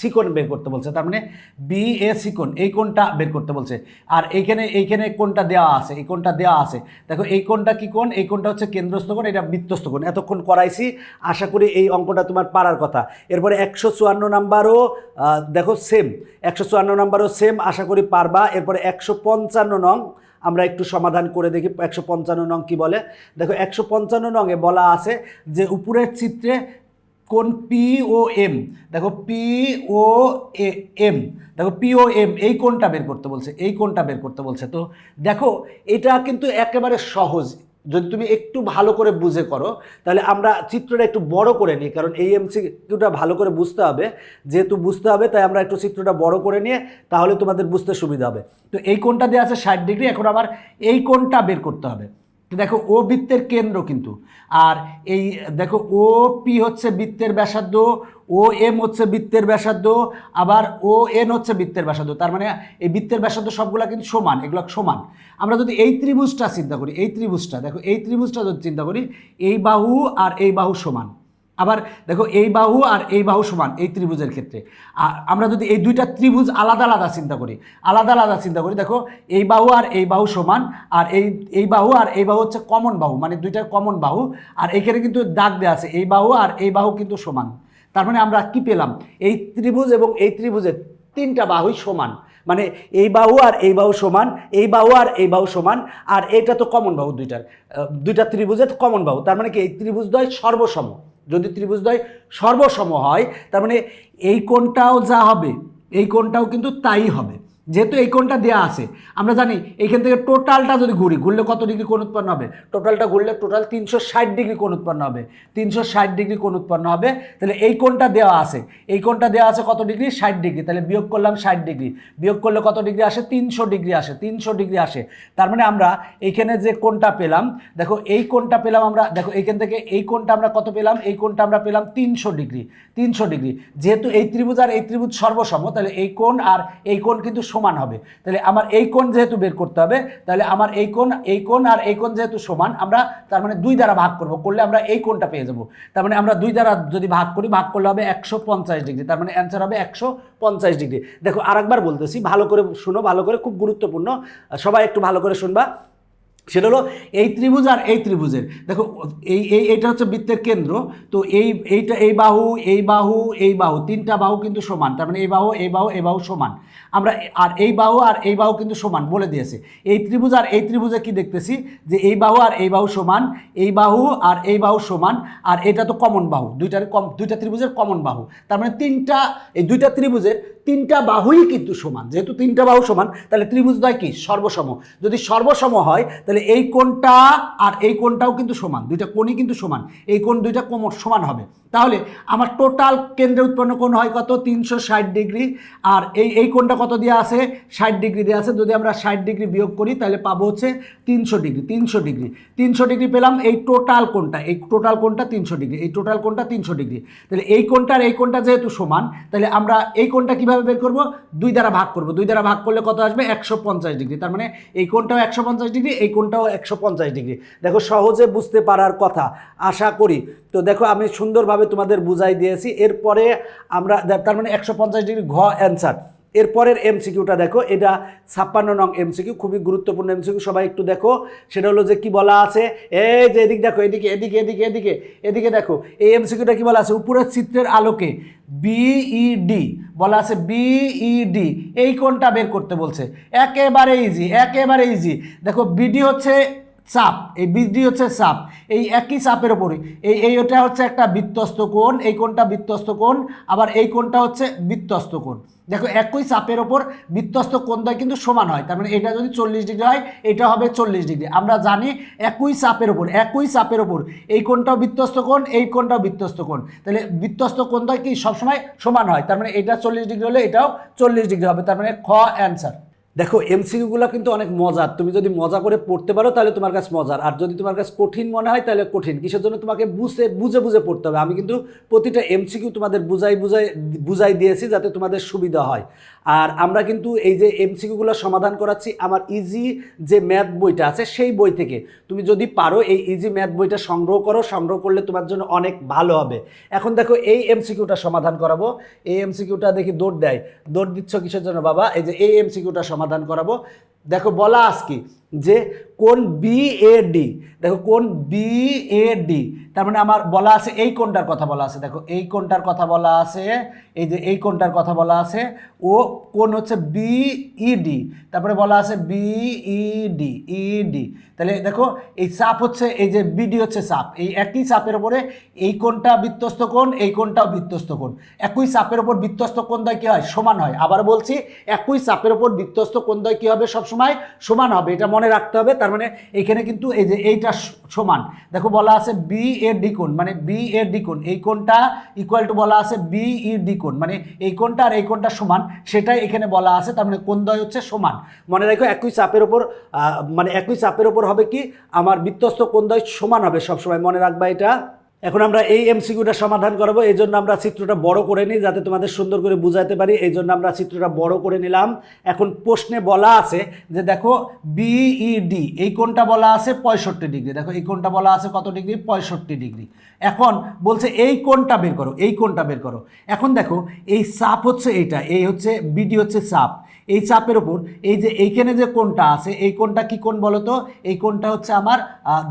সিকোণ বের করতে বলছে, তার মানে বি এ সিকোণ এই কোণটা বের করতে বলছে। আর এইখানে কোণটা দেওয়া আছে, এই কোণটা দেওয়া আছে। দেখো এই কোণটা কি কোণ? এই কোণটা হচ্ছে কেন্দ্রস্থ কোণ, এটা বৃত্তস্থ কোণ। এতক্ষণ করাইছি, আশা করি এই অঙ্কটা তোমার পারার কথা। এরপরে 154 নাম্বারও দেখো সেম, 154 নাম্বারও সেম, আশা করি পারবা। এরপরে 155 নং আমরা একটু সমাধান করে দেখি। 155 নং কি বলে? দেখো 155 নংয়ে বলা আছে যে উপরের চিত্রে কোণ পি ও এম, দেখো পি ও এম, দেখো পি ও এম এই কোণটা বের করতে বলছে, এই কোণটা বের করতে বলছে। তো দেখো এটা কিন্তু একেবারে সহজ, যদি তুমি একটু ভালো করে বুঝে করো তাহলে আমরা চিত্রটা একটু বড় করে নিই, কারণ এই এমসিকিউটা ভালো করে বুঝতে হবে, যেহেতু বুঝতে হবে তাই আমরা একটু চিত্রটা বড় করে নিয়ে তাহলে তোমাদের বুঝতে সুবিধা হবে। তো এই কোণটা দেওয়া আছে 60 ডিগ্রি, এখন আবার এই কোণটা বের করতে হবে। দেখো ও বৃত্তের কেন্দ্র কিন্তু, আর এই দেখো ও পি হচ্ছে বৃত্তের ব্যাসার্ধ, ও এম হচ্ছে বৃত্তের ব্যাসার্ধ, আবার ও এন হচ্ছে বৃত্তের ব্যাসার্ধ। তার মানে এই বৃত্তের ব্যাসার্ধ সবগুলা কিন্তু সমান, এগুলো সমান। আমরা যদি এই ত্রিভুজটা চিন্তা করি, এই ত্রিভুজটা দেখো, এই ত্রিভুজটা যদি চিন্তা করি, এই বাহু আর এই বাহু সমান। আবার দেখো এই বাহু আর এই বাহু সমান এই ত্রিভুজের ক্ষেত্রে। আর আমরা যদি এই দুইটা ত্রিভুজ আলাদা আলাদা চিন্তা করি, দেখো এই বাহু আর এই বাহু সমান, আর এই বাহু আর এই বাহু হচ্ছে কমন বাহু, মানে দুইটার কমন বাহু। আর এখানে কিন্তু দাগ দেওয়া আছে, এই বাহু আর এই বাহু কিন্তু সমান। তার মানে আমরা কি পেলাম? এই ত্রিভুজ এবং এই ত্রিভুজের তিনটা বাহুই সমান, মানে এই বাহু আর এই বাহু সমান, এই বাহু আর এই বাহু সমান, আর এটা তো কমন বাহু, দুইটা ত্রিভুজের কমন বাহু। তার মানে কি এই ত্রিভুজদ্বয় সর্বসম। যদি ত্রিভুজদ্বয় সর্বসম হয় তার মানে এই কোণটাও যা হবে এই কোণটাও কিন্তু তাই হবে। যেহেতু এই কোণটা দেওয়া আছে, আমরা জানি এইখান থেকে টোটালটা যদি ঘুরলে কত ডিগ্রি কোণ উৎপন্ন হবে? টোটালটা ঘুরলে টোটাল 360 ডিগ্রি কোণ উৎপন্ন হবে, 360 ডিগ্রি কোণ উৎপন্ন হবে। তাহলে এই কোণটা দেওয়া আছে, এই কোণটা দেওয়া আছে কত ডিগ্রি? 60 ডিগ্রি। তাহলে বিয়োগ করলাম 60 ডিগ্রি, বিয়োগ করলে কত ডিগ্রি আসে? 300 ডিগ্রি আসে, 300 ডিগ্রি আসে। তার মানে আমরা এইখানে যে কোণটা পেলাম, দেখো এই কোণটা পেলাম আমরা, দেখো এইখান থেকে এই কোণটা আমরা কত পেলাম? এই কোণটা আমরা পেলাম 300 ডিগ্রি, 300 ডিগ্রি। যেহেতু এই ত্রিভুজ আর এই ত্রিভুজ সর্বসম, তাহলে এই কোণ আর এই কোণ কিন্তু সমান হবে। তাহলে আমার এই কোণ যেহেতু বের করতে হবে, তাহলে আমার এই কোণ আর এই কোণ যেহেতু সমান, আমরা তার মানে 2 দ্বারা ভাগ করব, করলে আমরা এই কোণটা পেয়ে যাব। তার মানে আমরা 2 দ্বারা যদি ভাগ করি, ভাগ করলে হবে 150 ডিগ্রি। তার মানে অ্যান্সার হবে 150 ডিগ্রি। দেখো আরেকবার বলতেছি, ভালো করে শুনো, ভালো করে, খুব গুরুত্বপূর্ণ, সবাই একটু ভালো করে শুনবা। সেটা হলো এই ত্রিভুজ আর এই ত্রিভুজের, দেখো এইটা হচ্ছে বৃত্তের কেন্দ্র। তো এই বাহু, এই বাহু, এই বাহু, তিনটা বাহু কিন্তু সমান। তার মানে এই বাহু, এই বাহু, এই বাহু সমান। আমরা আর এই বাহু আর এই বাহু কিন্তু সমান বলে দিয়েছে। এই ত্রিভুজ আর এই ত্রিভুজে কি দেখতেছি যে এই বাহু আর এই বাহু সমান, এই বাহু আর এই বাহু সমান, আর এটা তো কমন বাহু, দুইটা ত্রিভুজের কমন বাহু। তার মানে এই দুইটা ত্রিভুজের তিনটা বাহুই কিন্তু সমান। যেহেতু তিনটা বাহু সমান, তাহলে ত্রিভুজদ্বয় কি? সর্বসম। যদি সর্বসম হয় তাহলে এই কোণটা আর এই কোণটাও কিন্তু সমান, দুইটা কোণই কিন্তু সমান, এই কোণ দুইটা কোণ সমান হবে। তাহলে আমার টোটাল কেন্দ্রে উৎপন্ন কোণ হয় কত? 360 ডিগ্রি। আর এই কোণটা কত দেওয়া আছে? 60 ডিগ্রি দেওয়া আছে। যদি আমরা 60 ডিগ্রি বিয়োগ করি তাহলে পাবো হচ্ছে 300 ডিগ্রি, 300 ডিগ্রি, 300 ডিগ্রি পেলাম। এই টোটাল কোণটা, এই টোটাল কোণটা 300 ডিগ্রি, এই টোটাল কোণটা 300 ডিগ্রি। তাহলে এই কোণটা আর এই কোণটা যেহেতু সমান, তাহলে আমরা এই কোণটা কিভাবে বের করব? 2 দ্বারা ভাগ করব। 2 দ্বারা ভাগ করলে কত আসবে? 150 ডিগ্রি। তার মানে এই কোণটাও 150 ডিগ্রি, এই কোণটাও 150 ডিগ্রি। দেখো সহজে বুঝতে পারার কথা, আশা করি। তো দেখো আমি সুন্দরভাবে তোমাদের বুঝাই দিয়েছি। এরপরে আমরা, তার মানে 150 ডিগ্রি ঘ অ্যান্সার। এরপরের এমসিকিউটা দেখো, এটা 56 নং এমসিকিউ, খুবই গুরুত্বপূর্ণ এমসিকিউ, সবাই একটু দেখো। সেটা হলো যে কি বলা আছে, এই যে এদিকে দেখো, এদিকে দেখো, এই এমসিকিউটা কি বলা আছে? উপরের চিত্রের আলোকে বিইডি বলা আছে, বিইডি এই কোণটা বের করতে বলছে। একেবারে ইজি, একেবারে ইজি। দেখো বিডি হচ্ছে চাপ, এই বিডি হচ্ছে চাপ, এই একই চাপের ওপরে এটা হচ্ছে একটা বৃত্তস্থ কোণ, এই কোণটা বৃত্তস্থ কোণ, আবার এই কোণটা হচ্ছে বৃত্তস্থ কোণ। দেখো একই চাপের ওপর বৃত্তস্থ কোণদ্বয় কিন্তু সমান হয়, তার মানে এটা যদি 40 ডিগ্রি হয় এটা হবে 40 ডিগ্রি। আমরা জানি একই চাপের ওপর এই কোণটাও বৃত্তস্থ কোণ, এই কোণটাও বৃত্তস্থ কোণ, তাহলে বৃত্তস্থ কোণদ্বয় কি সবসময় সমান হয়, তার মানে এটা 40 ডিগ্রি হলে এটাও 40 ডিগ্রি হবে, তার মানে খ অ্যান্সার। দেখো এমসিকিউগুলো কিন্তু অনেক মজার, তুমি যদি মজা করে পড়তে পারো তাহলে তোমার কাছে মজার, আর যদি তোমার কাছে কঠিন মনে হয় তাহলে কঠিন। কিসের জন্য? তোমাকে বুঝে বুঝে পড়তে হবে। আমি কিন্তু প্রতিটা এমসিকিউ তোমাদের বুঝাই দিয়েছি যাতে তোমাদের সুবিধা হয়। আর আমরা কিন্তু এই যে এমসিকিউগুলো সমাধান করাচ্ছি আমার ইজি যে ম্যাথ বইটা আছে সেই বই থেকে। তুমি যদি পারো এই ইজি ম্যাথ বইটা সংগ্রহ করলে তোমার জন্য অনেক ভালো হবে। এখন দেখো এই এমসিকিউটা সমাধান করাবো। এই এমসিকিউটা দেখি দৌড় দিচ্ছ কিসের জন্য বাবা? এই যে এই এমসিকিউটা সমাধান করাবো। দেখো বলা আজকে যে কোণ বিএডি, দেখো কোণ বিএডি, তার মানে আমার বলা আছে এই কোণটার কথা বলা আছে। দেখো এই কোণটার কথা বলা আছে, এই যে এই কোণটার কথা বলা আছে, ও কোণ হচ্ছে বিইডি, তারপরে বলা আছে বিইডি। তাহলে দেখো এই চাপ হচ্ছে, এই যে বিডি হচ্ছে চাপ, এই একই চাপের উপরে এই কোণটা বৃত্তস্থ কোণ, এই কোণটাও বৃত্তস্থ কোণ। একই চাপের উপর বৃত্তস্থ কোণদ্বয় কি হয়? সমান হয়। আবার বলছি একই চাপের উপর বৃত্তস্থ কোণদ্বয় কি হবে? সবসময় সমান হবে, এটা মনে রাখতে হবে। তার মানে এখানে কিন্তু এই যে এইটা সমান, দেখো বলা আছে বিএডি কোণ, মানে বিএডি কোণ, এই কোণটা ইকুয়াল টু বলা আছে বিইডি কোণ, মানে এই কোণটা আর এই কোণটা সমান, সেটাই এখানে বলা আছে। তার মানে কোণদ্বয় হচ্ছে সমান। মনে রাখো একই চাপের উপর মানে একই চাপের উপর হবে কি আমার বৃত্তস্থ কোণদ্বয় সমান হবে সবসময়, মনে রাখবা এটা। এখন আমরা এই এমসিকিউটা সমাধান করব, এই জন্য আমরা চিত্রটা বড় করে নিই যাতে তোমাদের সুন্দর করে বুঝাতে পারি, এই জন্য আমরা চিত্রটা বড় করে নিলাম। এখন প্রশ্নে বলা আছে যে দেখো বিইডি এই কোণটা বলা আছে 65 ডিগ্রি, দেখো এই কোণটা বলা আছে কত ডিগ্রি? 65 ডিগ্রি। এখন বলছে এই কোণটা বের করো, এই কোণটা বের করো। এখন দেখো এই চাপ হচ্ছে এইটা, এই হচ্ছে বিডি হচ্ছে চাপ, এই চাপের উপর এই যে এইখানে যে কোণটা আছে এই কোণটা কি কোণ বলো তো? এই কোণটা হচ্ছে আমার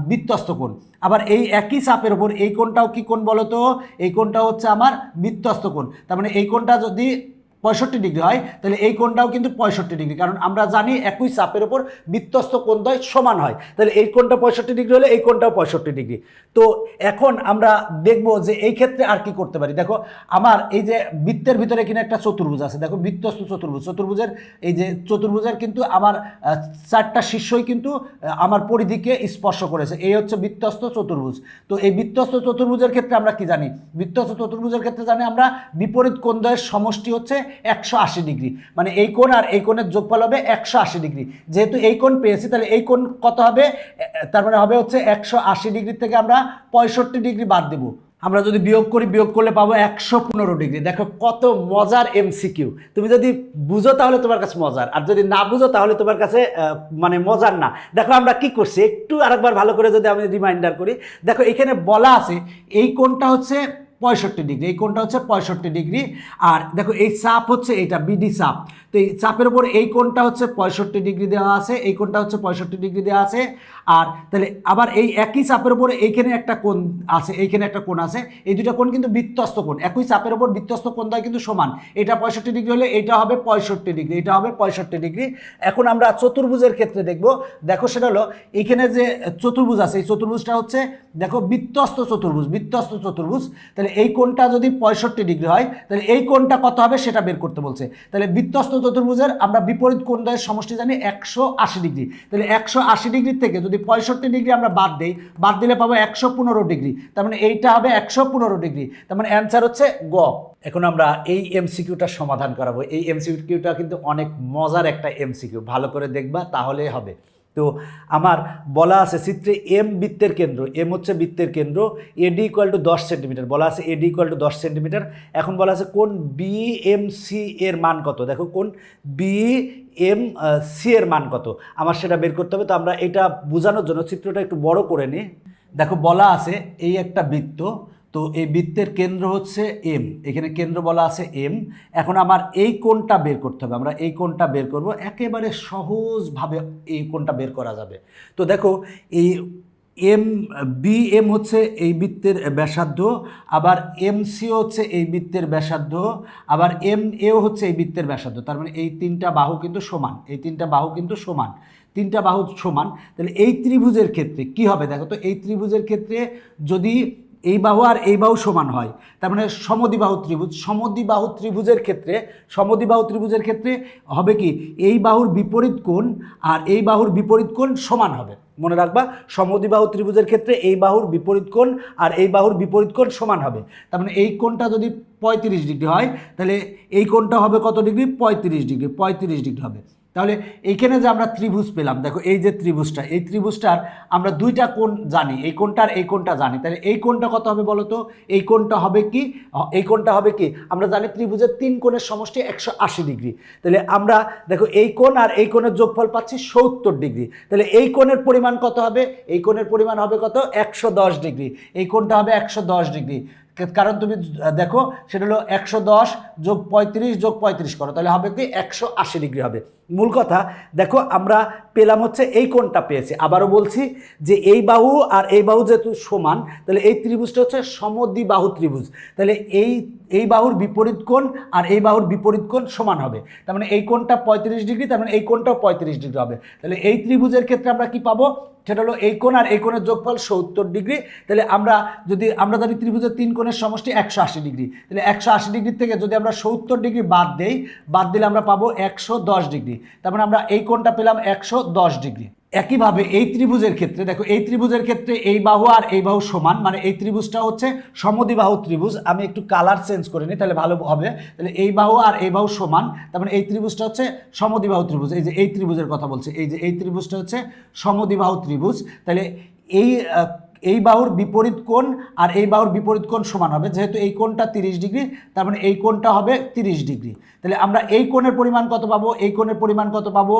বৃত্তস্থ কোণ। আবার এই একই চাপের উপর এই কোণটাও কি কোণ বলো তো? এই কোণটা হচ্ছে আমার বৃত্তস্থ কোণ। তার মানে এই কোণটা যদি 65 ডিগ্রি হয় তাহলে এই কোণটাও কিন্তু 65 ডিগ্রি, কারণ আমরা জানি একই চাপের উপর বৃত্তস্থ কোণদ্বয় সমান হয়। তাহলে এই কোণটা 65 ডিগ্রি হলে এই কোণটাও 65 ডিগ্রি। তো এখন আমরা দেখব যে এই ক্ষেত্রে আর কি করতে পারি। দেখো আমার এই যে বৃত্তের ভিতরে এখানে একটা চতুর্ভুজ আছে, দেখো বৃত্তস্থ চতুর্ভুজের এই যে চতুর্ভুজের কিন্তু আমার 4টা শীর্ষই কিন্তু আমার পরিধিকে স্পর্শ করেছে, এই হচ্ছে বৃত্তস্থ চতুর্ভুজ। তো এই বৃত্তস্থ চতুর্ভুজের ক্ষেত্রে আমরা কি জানি? বৃত্তস্থ চতুর্ভুজের ক্ষেত্রে জানি আমরা বিপরীত কোণদ্বয়ের সমষ্টি হচ্ছে 180 ডিগ্রি, মানে এই কোণ আর এই কোণের যোগফল হবে 180 ডিগ্রি। যেহেতু এই কোণ পেয়েছি তাহলে এই কোণ কত হবে? তার মানে হবে হচ্ছে 180 ডিগ্রি থেকে আমরা 65 ডিগ্রি বাদ দেব। আমরা যদি বিয়োগ করলে পাবো 115 ডিগ্রি। দেখো কত মজার এমসিকিউ, তুমি যদি বুঝো তাহলে তোমার কাছে মজার, আর যদি না বুঝো তাহলে তোমার কাছে মানে মজার না। দেখো আমরা কি করছি একটু আরেকবার ভালো করে যদি আমি রিমাইন্ডার করি, দেখো এখানে বলা আছে এই কোণটা হচ্ছে 65 ডিগ্রি, এই কোণটা হচ্ছে 65 ডিগ্রি, আর দেখো এই চাপ হচ্ছে এইটা বিডি চাপ। তো এই চাপের উপর এই কোণটা হচ্ছে 65 ডিগ্রি দেওয়া আছে, এই কোণটা হচ্ছে 65 ডিগ্রি দেওয়া আছে। আর তাহলে আবার এই একই চাপের উপরে এইখানে একটা কোণ আছে, এইখানে একটা কোণ আছে, এই দুটো কোণ কিন্তু বৃত্তস্থ কোণ। একই চাপের উপর বৃত্তস্থ কোণদ্বয় কিন্তু সমান, এটা 65 ডিগ্রি হলে এটা হবে 65 ডিগ্রি, এটা হবে 65 ডিগ্রি। এখন আমরা চতুর্ভুজের ক্ষেত্রে দেখব। দেখো সেটা হলো এইখানে যে চতুর্ভুজ আছে এই চতুর্ভুজটা হচ্ছে দেখো বৃত্তস্থ চতুর্ভুজ। তাহলে এই কোণটা যদি 65 ডিগ্রি হয় তাহলে এই কোণটা কত হবে সেটা বের করতে বলছে। তাহলে বৃত্তস্থ চতুর্ভুজের আমরা বিপরীত কোণদ্বয়ের সমষ্টি জানি 180 ডিগ্রি। তাহলে 180 ডিগ্রি থেকে যদি 65 ডিগ্রি আমরা বাদ দিলে পাবো 115 ডিগ্রি, তার মানে এইটা হবে 115 ডিগ্রি। তার মানে অ্যান্সার হচ্ছে গ। এখন আমরা এই এমসিকিউটা সমাধান করাবো। এই এমসিকিউটা কিন্তু অনেক মজার একটা এমসিকিউ, ভালো করে দেখবা তাহলে হবে। তো আমার বলা আছে চিত্রে এম বৃত্তের কেন্দ্র, এম হচ্ছে বৃত্তের কেন্দ্র, এডি ইকুয়াল টু 10 সেন্টিমিটার, বলা আছে এডি ইকুয়াল টু 10 সেন্টিমিটার। এখন বলা আছে কোন বিএমসি এর মান কত? দেখো কোন বিএমসি এর মান কত আমার সেটা বের করতে হবে। তো আমরা এটা বোঝানোর জন্য চিত্রটা একটু বড় করে নিই। দেখো বলা আছে এই একটা বৃত্ত, তো এই বৃত্তের কেন্দ্র হচ্ছে এম, এখানে কেন্দ্র বলা আছে এম। এখন আমার এই কোণটা বের করতে হবে, আমরা এই কোণটা বের করব, একেবারে সহজভাবে এই কোণটা বের করা যাবে। তো দেখো এই এম বি এম হচ্ছে এই বৃত্তের ব্যাসার্ধ, আবার এম সিও হচ্ছে এই বৃত্তের ব্যাসার্ধ, আবার এম এও হচ্ছে এই বৃত্তের ব্যাসার্ধ। তার মানে এই তিনটা বাহু কিন্তু সমান, এই তিনটা বাহু কিন্তু সমান, তিনটা বাহু সমান। তাহলে এই ত্রিভুজের ক্ষেত্রে কি হবে দেখো তো, এই ত্রিভুজের ক্ষেত্রে যদি এই বাহু আর এই বাহু সমান হয়, তার মানে সমদ্বিবাহু ত্রিভুজ, সমদ্বিবাহু ত্রিভুজের ক্ষেত্রে, সমদ্বিবাহু ত্রিভুজের ক্ষেত্রে হবে কি, এই বাহুর বিপরীত কোণ আর এই বাহুর বিপরীত কোণ সমান হবে। মনে রাখবা, সমদ্বিবাহু ত্রিভুজের ক্ষেত্রে এই বাহুর বিপরীত কোণ আর এই বাহুর বিপরীত কোণ সমান হবে। তার মানে এই কোণটা যদি 35 ডিগ্রি হয়, তাহলে এই কোণটা হবে কত ডিগ্রি, 35 ডিগ্রি, 35 ডিগ্রি হবে। তাহলে এইখানে যে আমরা ত্রিভুজ পেলাম, দেখো এই যে ত্রিভুজটা, এই ত্রিভুজটার আমরা দুইটা কোণ জানি, এই কোণটা আর এই কোণটা জানি। তাহলে এই কোণটা কত হবে বলো তো, এই কোণটা হবে কি, এই কোণটা হবে কি, আমরা জানি ত্রিভুজের তিন কোণের সমষ্টি 180 ডিগ্রি। তাহলে আমরা দেখো এই কোণ আর এই কোণের যোগফল পাচ্ছি 70 ডিগ্রি। তাহলে এই কোণের পরিমাণ কত হবে, এই কোণের পরিমাণ হবে কত, 110 ডিগ্রি। এই কোণটা হবে 110 ডিগ্রি, কারণ তুমি দেখো সেটা হলো 110 যোগ 35 যোগ 35 করো, তাহলে হবে কি 180 ডিগ্রি হবে। মূল কথা দেখো আমরা পেলাম হচ্ছে এই কোণটা পেয়েছি। আবারও বলছি যে এই বাহু আর এই বাহু যেহেতু সমান, তাহলে এই ত্রিভুজটা হচ্ছে সমদ্বিবাহু ত্রিভুজ। তাহলে এই বাহুর বিপরীত কোণ আর এই বাহুর বিপরীত কোণ সমান হবে। তার মানে এই কোণটা 35 ডিগ্রি, তার মানে এই কোণটাও 35 ডিগ্রি হবে। তাহলে এই ত্রিভুজের ক্ষেত্রে আমরা কি পাবো, সেটা হলো এই কোণ আর এই কোণের যোগফল 70 ডিগ্রি। তাহলে আমরা জানি ত্রিভুজের তিন কোণের সমষ্টি 180 ডিগ্রি। তাহলে 180 ডিগ্রি থেকে যদি আমরা 70 ডিগ্রি বাদ দিলে আমরা পাবো 110 ডিগ্রি। তার মানে আমরা এই কোণটা পেলাম 110 ডিগ্রি। একইভাবে এই ত্রিভুজের ক্ষেত্রে দেখো, এই ত্রিভুজের ক্ষেত্রে এই বাহু আর এই বাহু সমান, মানে এই ত্রিভুজটা হচ্ছে সমদ্বিবাহু ত্রিভুজ। আমি একটু কালার চেঞ্জ করে নিই তাহলে ভালো হবে। তাহলে এই বাহু আর এই বাহু সমান, তার মানে এই ত্রিভুজটা হচ্ছে সমদ্বিবাহু ত্রিভুজ। এই যে এই ত্রিভুজের কথা বলছে, এই যে এই ত্রিভুজটা হচ্ছে সমদ্বিবাহু ত্রিভুজ। তাহলে এই বাহুর বিপরীত কোণ আর এই বাহুর বিপরীত কোণ সমান হবে, যেহেতু এই কোণটা 30 ডিগ্রি, তার মানে এই কোণটা হবে 30 ডিগ্রি। তাহলে আমরা এই কোণের পরিমাণ কত পাবো, এই কোণের পরিমাণ কত পাবো,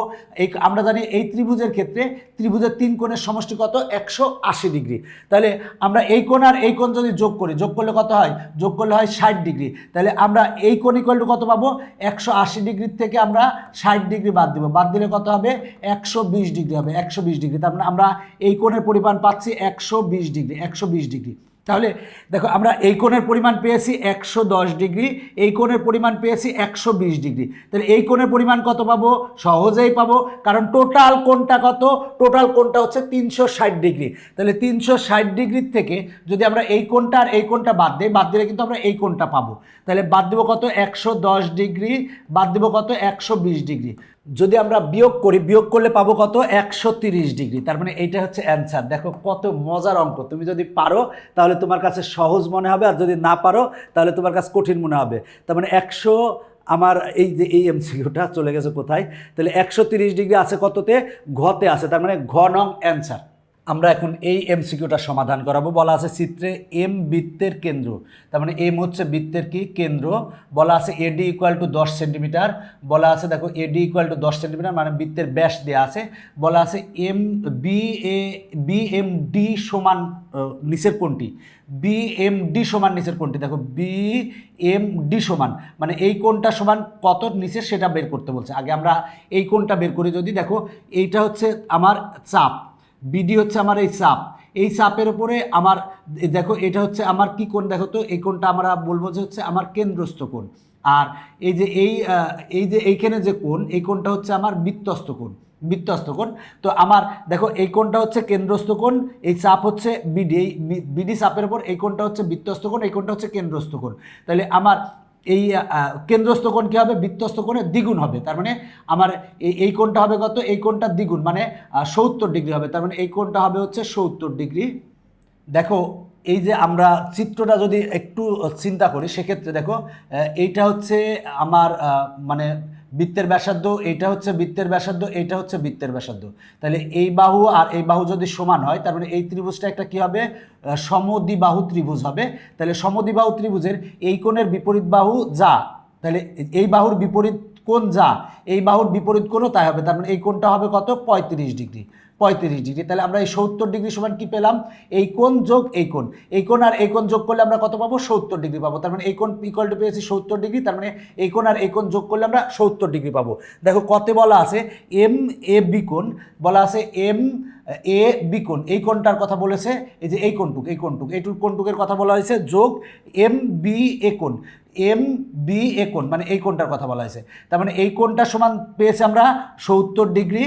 আমরা জানি এই ত্রিভুজের ক্ষেত্রে ত্রিভুজের তিন কোণের সমষ্টি কত, 180 ডিগ্রি। তাহলে আমরা এই কোণ আর এই কোণ যদি যোগ করি, যোগ করলে কত হয়, যোগ করলে হয় 60 ডিগ্রি। তাহলে আমরা এই কোণ ইকুয়াল টু কত পাবো, 180 ডিগ্রির থেকে আমরা 60 ডিগ্রি বাদ দিব, বাদ দিলে কত হবে, 120 ডিগ্রি হবে, 120 ডিগ্রি। তার মানে আমরা এই কোণের পরিমাণ পাচ্ছি 120 ডিগ্রি, 120 ডিগ্রি। তাহলে দেখো আমরা এই কোণের পরিমাণ পেয়েছি 110 ডিগ্রি, এই কোণের পরিমাণ পেয়েছি 120 ডিগ্রি। তাহলে এই কোণের পরিমাণ কত পাবো, সহজেই পাবো, কারণ টোটাল কোণটা কত, টোটাল কোণটা হচ্ছে 360 ডিগ্রি। তাহলে 360 ডিগ্রির থেকে যদি আমরা এই কোণটা আর এই কোণটা বাদ দিই, বাদ দিলে কিন্তু আমরা এই কোণটা পাবো। তাহলে বাদ দেবো কত, 110 ডিগ্রি, বাদ দেবো কত, 120 ডিগ্রি। যদি আমরা বিয়োগ করি, বিয়োগ করলে পাবো কত, 130 ডিগ্রি। তার মানে এইটা হচ্ছে অ্যান্সার। দেখো কত মজার অঙ্ক, তুমি যদি পারো তাহলে তোমার কাছে সহজ মনে হবে, আর যদি না পারো তাহলে তোমার কাছে কঠিন মনে হবে। তার মানে আমার এই যে এই এমসিকিউটা চলে গেছে কোথায়, তাহলে 130 ডিগ্রি আছে কততে, ঘতে আছে, তার মানে ঘ নং অ্যান্সার। আমরা এখন এই এমসিকিউটা সমাধান করাবো। বলা আছে চিত্রে এম বৃত্তের কেন্দ্র, তার মানে এম হচ্ছে বৃত্তের কি কেন্দ্র। বলা আছে এডি ইকুয়াল টু 10 সেন্টিমিটার। বলা আছে দেখো এডি ইকুয়াল টু 10 সেন্টিমিটার, মানে বৃত্তের ব্যাস দেওয়া আছে। বলা আছে বি এম ডি সমান নিচের কোণটি, বি এম ডি সমান নিচের কোণটি। দেখো বি এম ডি সমান, মানে এই কোণটা সমান কত নিচে সেটা বের করতে বলছে। আগে আমরা এই কোণটা বের করি। যদি দেখো এইটা হচ্ছে আমার চাপ, বিডি হচ্ছে আমার এই চাপ, এই চাপের উপরে আমার দেখো এটা হচ্ছে আমার কি কোণ, দেখো তো এই কোণটা আমরা বলবো যে হচ্ছে আমার কেন্দ্রস্থ কোণ। আর এই যে এইখানে যে কোণ, এই কোণটা হচ্ছে আমার বৃত্তস্থ কোণ, বৃত্তস্থ কোণ। তো আমার দেখো এই কোণটা হচ্ছে কেন্দ্রস্থ কোণ, এই চাপ হচ্ছে বিডি, এই বিডি চাপের উপর এই কোণটা হচ্ছে বৃত্তস্থ কোণ, এই কোণটা হচ্ছে কেন্দ্রস্থ কোণ। তাহলে আমার এই কেন্দ্রস্থ কোণ কী হবে, বৃত্তস্থ কোণের দ্বিগুণ হবে। তার মানে আমার এই কোণটা হবে কত, এই কোণটা দ্বিগুণ, মানে 70 ডিগ্রি হবে। তার মানে এই কোণটা হবে হচ্ছে 70 ডিগ্রি। দেখো এই যে আমরা চিত্রটা যদি একটু চিন্তা করি, সেক্ষেত্রে দেখো এইটা হচ্ছে আমার মানে বৃত্তের ব্যাসার্ধ, এইটা হচ্ছে বৃত্তের ব্যাসার্ধ, এইটা হচ্ছে বৃত্তের ব্যাসার্ধ। তাহলে এই বাহু আর এই বাহু যদি সমান হয়, তার মানে এই ত্রিভুজটা একটা কি হবে, সমদ্বিবাহু ত্রিভুজ হবে। তাহলে সমদ্বিবাহু ত্রিভুজের এই কোণের বিপরীত বাহু যা, তাহলে এই বাহুর বিপরীত কোণ যা এই বাহুর বিপরীত কোণও তাই হবে, তার মানে এই কোণটা হবে কত 35 ডিগ্রি। 35 ডিগ্রি, তাহলে আমরা এই 70 ডিগ্রি সমান কি পেলাম, এই কোণ যোগ এই কোণ, এই কোণ আর এই কোণ যোগ করলে আমরা কত পাবো 70 ডিগ্রি পাবো। তার মানে এই কোণ ইকুয়াল টু পেয়েছি 70 ডিগ্রি, তার মানে এই কোণ আর এই কোণ যোগ করলে আমরা 70 ডিগ্রি পাবো। দেখো কতে বলা আছে এম এ বি কোণ, বলা আছে এম এ বি কোণ, এই কোণটার কথা বলেছে, এই যে এই কোণটুক এইটুক কোণটুকের কথা বলা হয়েছে, যোগ এম বি এ কোণ, এম বি এ কোণ মানে এই কোণটার কথা বলা হয়েছে। তার মানে এই কোণটা সমান পেয়েছি আমরা 70 ডিগ্রি,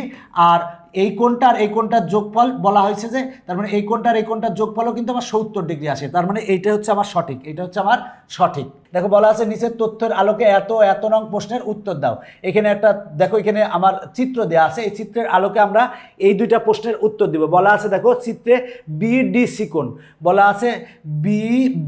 আর এই কোণটা আর এই কোণটার যোগফল বলা হয়েছে যে, তার মানে এই কোণটা আর এই কোণটার যোগফলও কিন্তু আমার 70 ডিগ্রি আসে, তার মানে এইটা হচ্ছে আমার সঠিক, এটা হচ্ছে আমার সঠিক। দেখো বলা আছে নিচের তথ্যের আলোকে এত নং প্রশ্নের উত্তর দাও। এখানে একটা দেখো, এখানে আমার চিত্র দেওয়া আছে, এই চিত্রের আলোকে আমরা এই দুইটা প্রশ্নের উত্তর দিব। বলা আছে দেখো চিত্রে বিডিসি কোণ, বলা আছে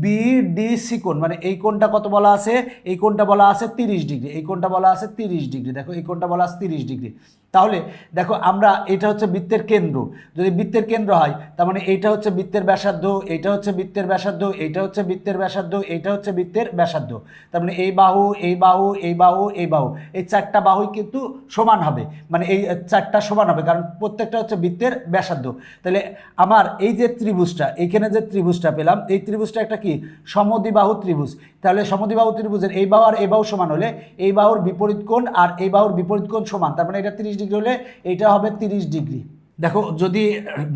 বিডিসি কোণ মানে এই কোণটা কত বলা আছে, এই কোণটা বলা আছে 30 ডিগ্রি, এই কোণটা বলা আছে 30 ডিগ্রি, দেখো এই কোণটা বলা আছে 30 ডিগ্রি। তাহলে দেখো আমরা এটা হচ্ছে বৃত্তের কেন্দ্র, যদি বৃত্তের কেন্দ্র হয় তার মানে এইটা হচ্ছে বৃত্তের ব্যাসার্ধ, এইটা হচ্ছে বৃত্তের ব্যাসার্ধ, এইটা হচ্ছে বৃত্তের ব্যাসার্ধ, এইটা হচ্ছে বৃত্তের ব্যাসার্ধ, তার মানে এই বাহু এই বাহু এই বাহু এই বাহু, এই চারটা বাহুই কিন্তু সমান হবে, মানে এই চারটা সমান হবে কারণ প্রত্যেকটা হচ্ছে বৃত্তের ব্যাসার্ধ। তাহলে আমার এই যে ত্রিভুজটা, এইখানে যে ত্রিভুজটা পেলাম, এই ত্রিভুজটা একটা কি সমদ্বিবাহু ত্রিভুজ। তাহলে সমদ্বিবাহু ত্রিভুজের এই বাহু আর এই বাহু সমান হলে এই বাহুর বিপরীত কোণ আর এই বাহুর বিপরীত কোণ সমান, তার মানে এটা 30 ডিগ্রি হলে এইটা হবে 30 ডিগ্রি। দেখো যদি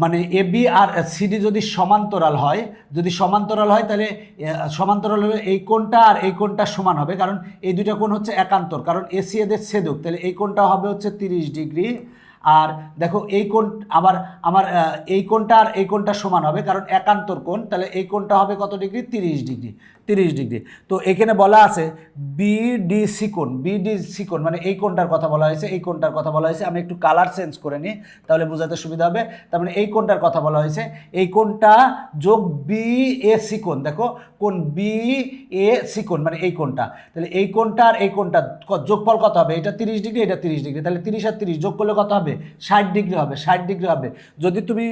মানে এ বি আর সিডি যদি সমান্তরাল হয়, তাহলে সমান্তরাল হলে এই কোণটা আর এই কোণটা সমান হবে, কারণ এই দুইটা কোণ হচ্ছে একান্তর, কারণ এসি এদের ছেদক, তাহলে এই কোণটা হবে হচ্ছে 30 ডিগ্রি। আর দেখো এই কোণ আমার এই কোণটা আর এই কোণটা সমান হবে কারণ একান্তর কোণ, তাহলে এই কোণটা হবে কত ডিগ্রি 30 ডিগ্রি, 30 ডিগ্রি। তো এখানে বলা আছে বিডিসি কোণ মানে এই কোণটার কথা বলা হয়েছে, এই কোণটার কথা বলা হয়েছে। আমি একটু কালার চেঞ্জ করে নিই তাহলে বোঝাতে সুবিধা হবে। তার মানে এই কোণটার কথা বলা হয়েছে, এই কোণটা যোগ বিএসি কোণ, দেখো কোণ বিএসি কোণ মানে এই কোণটা, তাহলে এই কোণটা আর এই কোণটা যোগফল কত হবে, এটা 30 ডিগ্রি এটা 30 ডিগ্রি, তাহলে 30 আর 30 যোগ করলে কত হবে 60 ডিগ্রি হবে, 60 ডিগ্রি হবে। যদি তুমি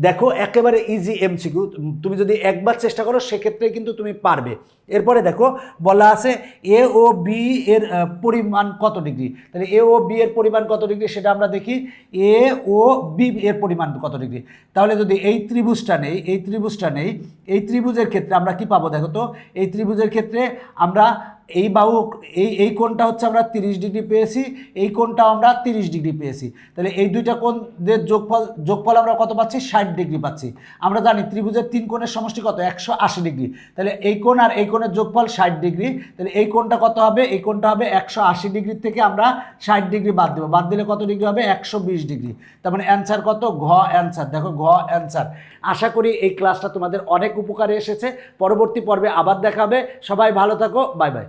দেখো একেবারে ইজি এমসিকিউ, তুমি যদি একবার চেষ্টা করো সেক্ষেত্রে কিন্তু তুমি পারবে। এরপরে দেখো বলা আছে এ ও বি এর পরিমাণ কত ডিগ্রি, তাহলে এ ও বি এর পরিমাণ কত ডিগ্রি সেটা আমরা দেখি, এ ও বি এর পরিমাণ কত ডিগ্রি। তাহলে যদি এই ত্রিভুজটা নেই, এই ত্রিভুজের ক্ষেত্রে আমরা কি পাবো দেখো তো, এই ত্রিভুজের ক্ষেত্রে আমরা এই বাহু এই কোণটা হচ্ছে আমরা 30 ডিগ্রি পেয়েছি, এই কোণটা আমরা 30 ডিগ্রি পেয়েছি, তাহলে এই দুইটা কোণের যোগফল আমরা কত পাচ্ছি 60 ডিগ্রি পাচ্ছি। আমরা জানি ত্রিভুজের তিন কোণের সমষ্টি কত 180 ডিগ্রি, তাহলে এই কোণ আর এই কোণের যোগফল 60 ডিগ্রি, তাহলে এই কোণটা কত হবে, এই কোণটা হবে 180 ডিগ্রি থেকে আমরা 60 ডিগ্রি বাদ দেবো, বাদ দিলে কত ডিগ্রি হবে 120 ডিগ্রি। তার মানে অ্যান্সার কত ঘ অ্যান্সার, দেখো ঘ অ্যান্সার। আশা করি এই ক্লাসটা তোমাদের অনেক উপকারে এসেছে, পরবর্তী পর্বে আবার দেখা হবে। সবাই ভালো থাকো, বাই বাই।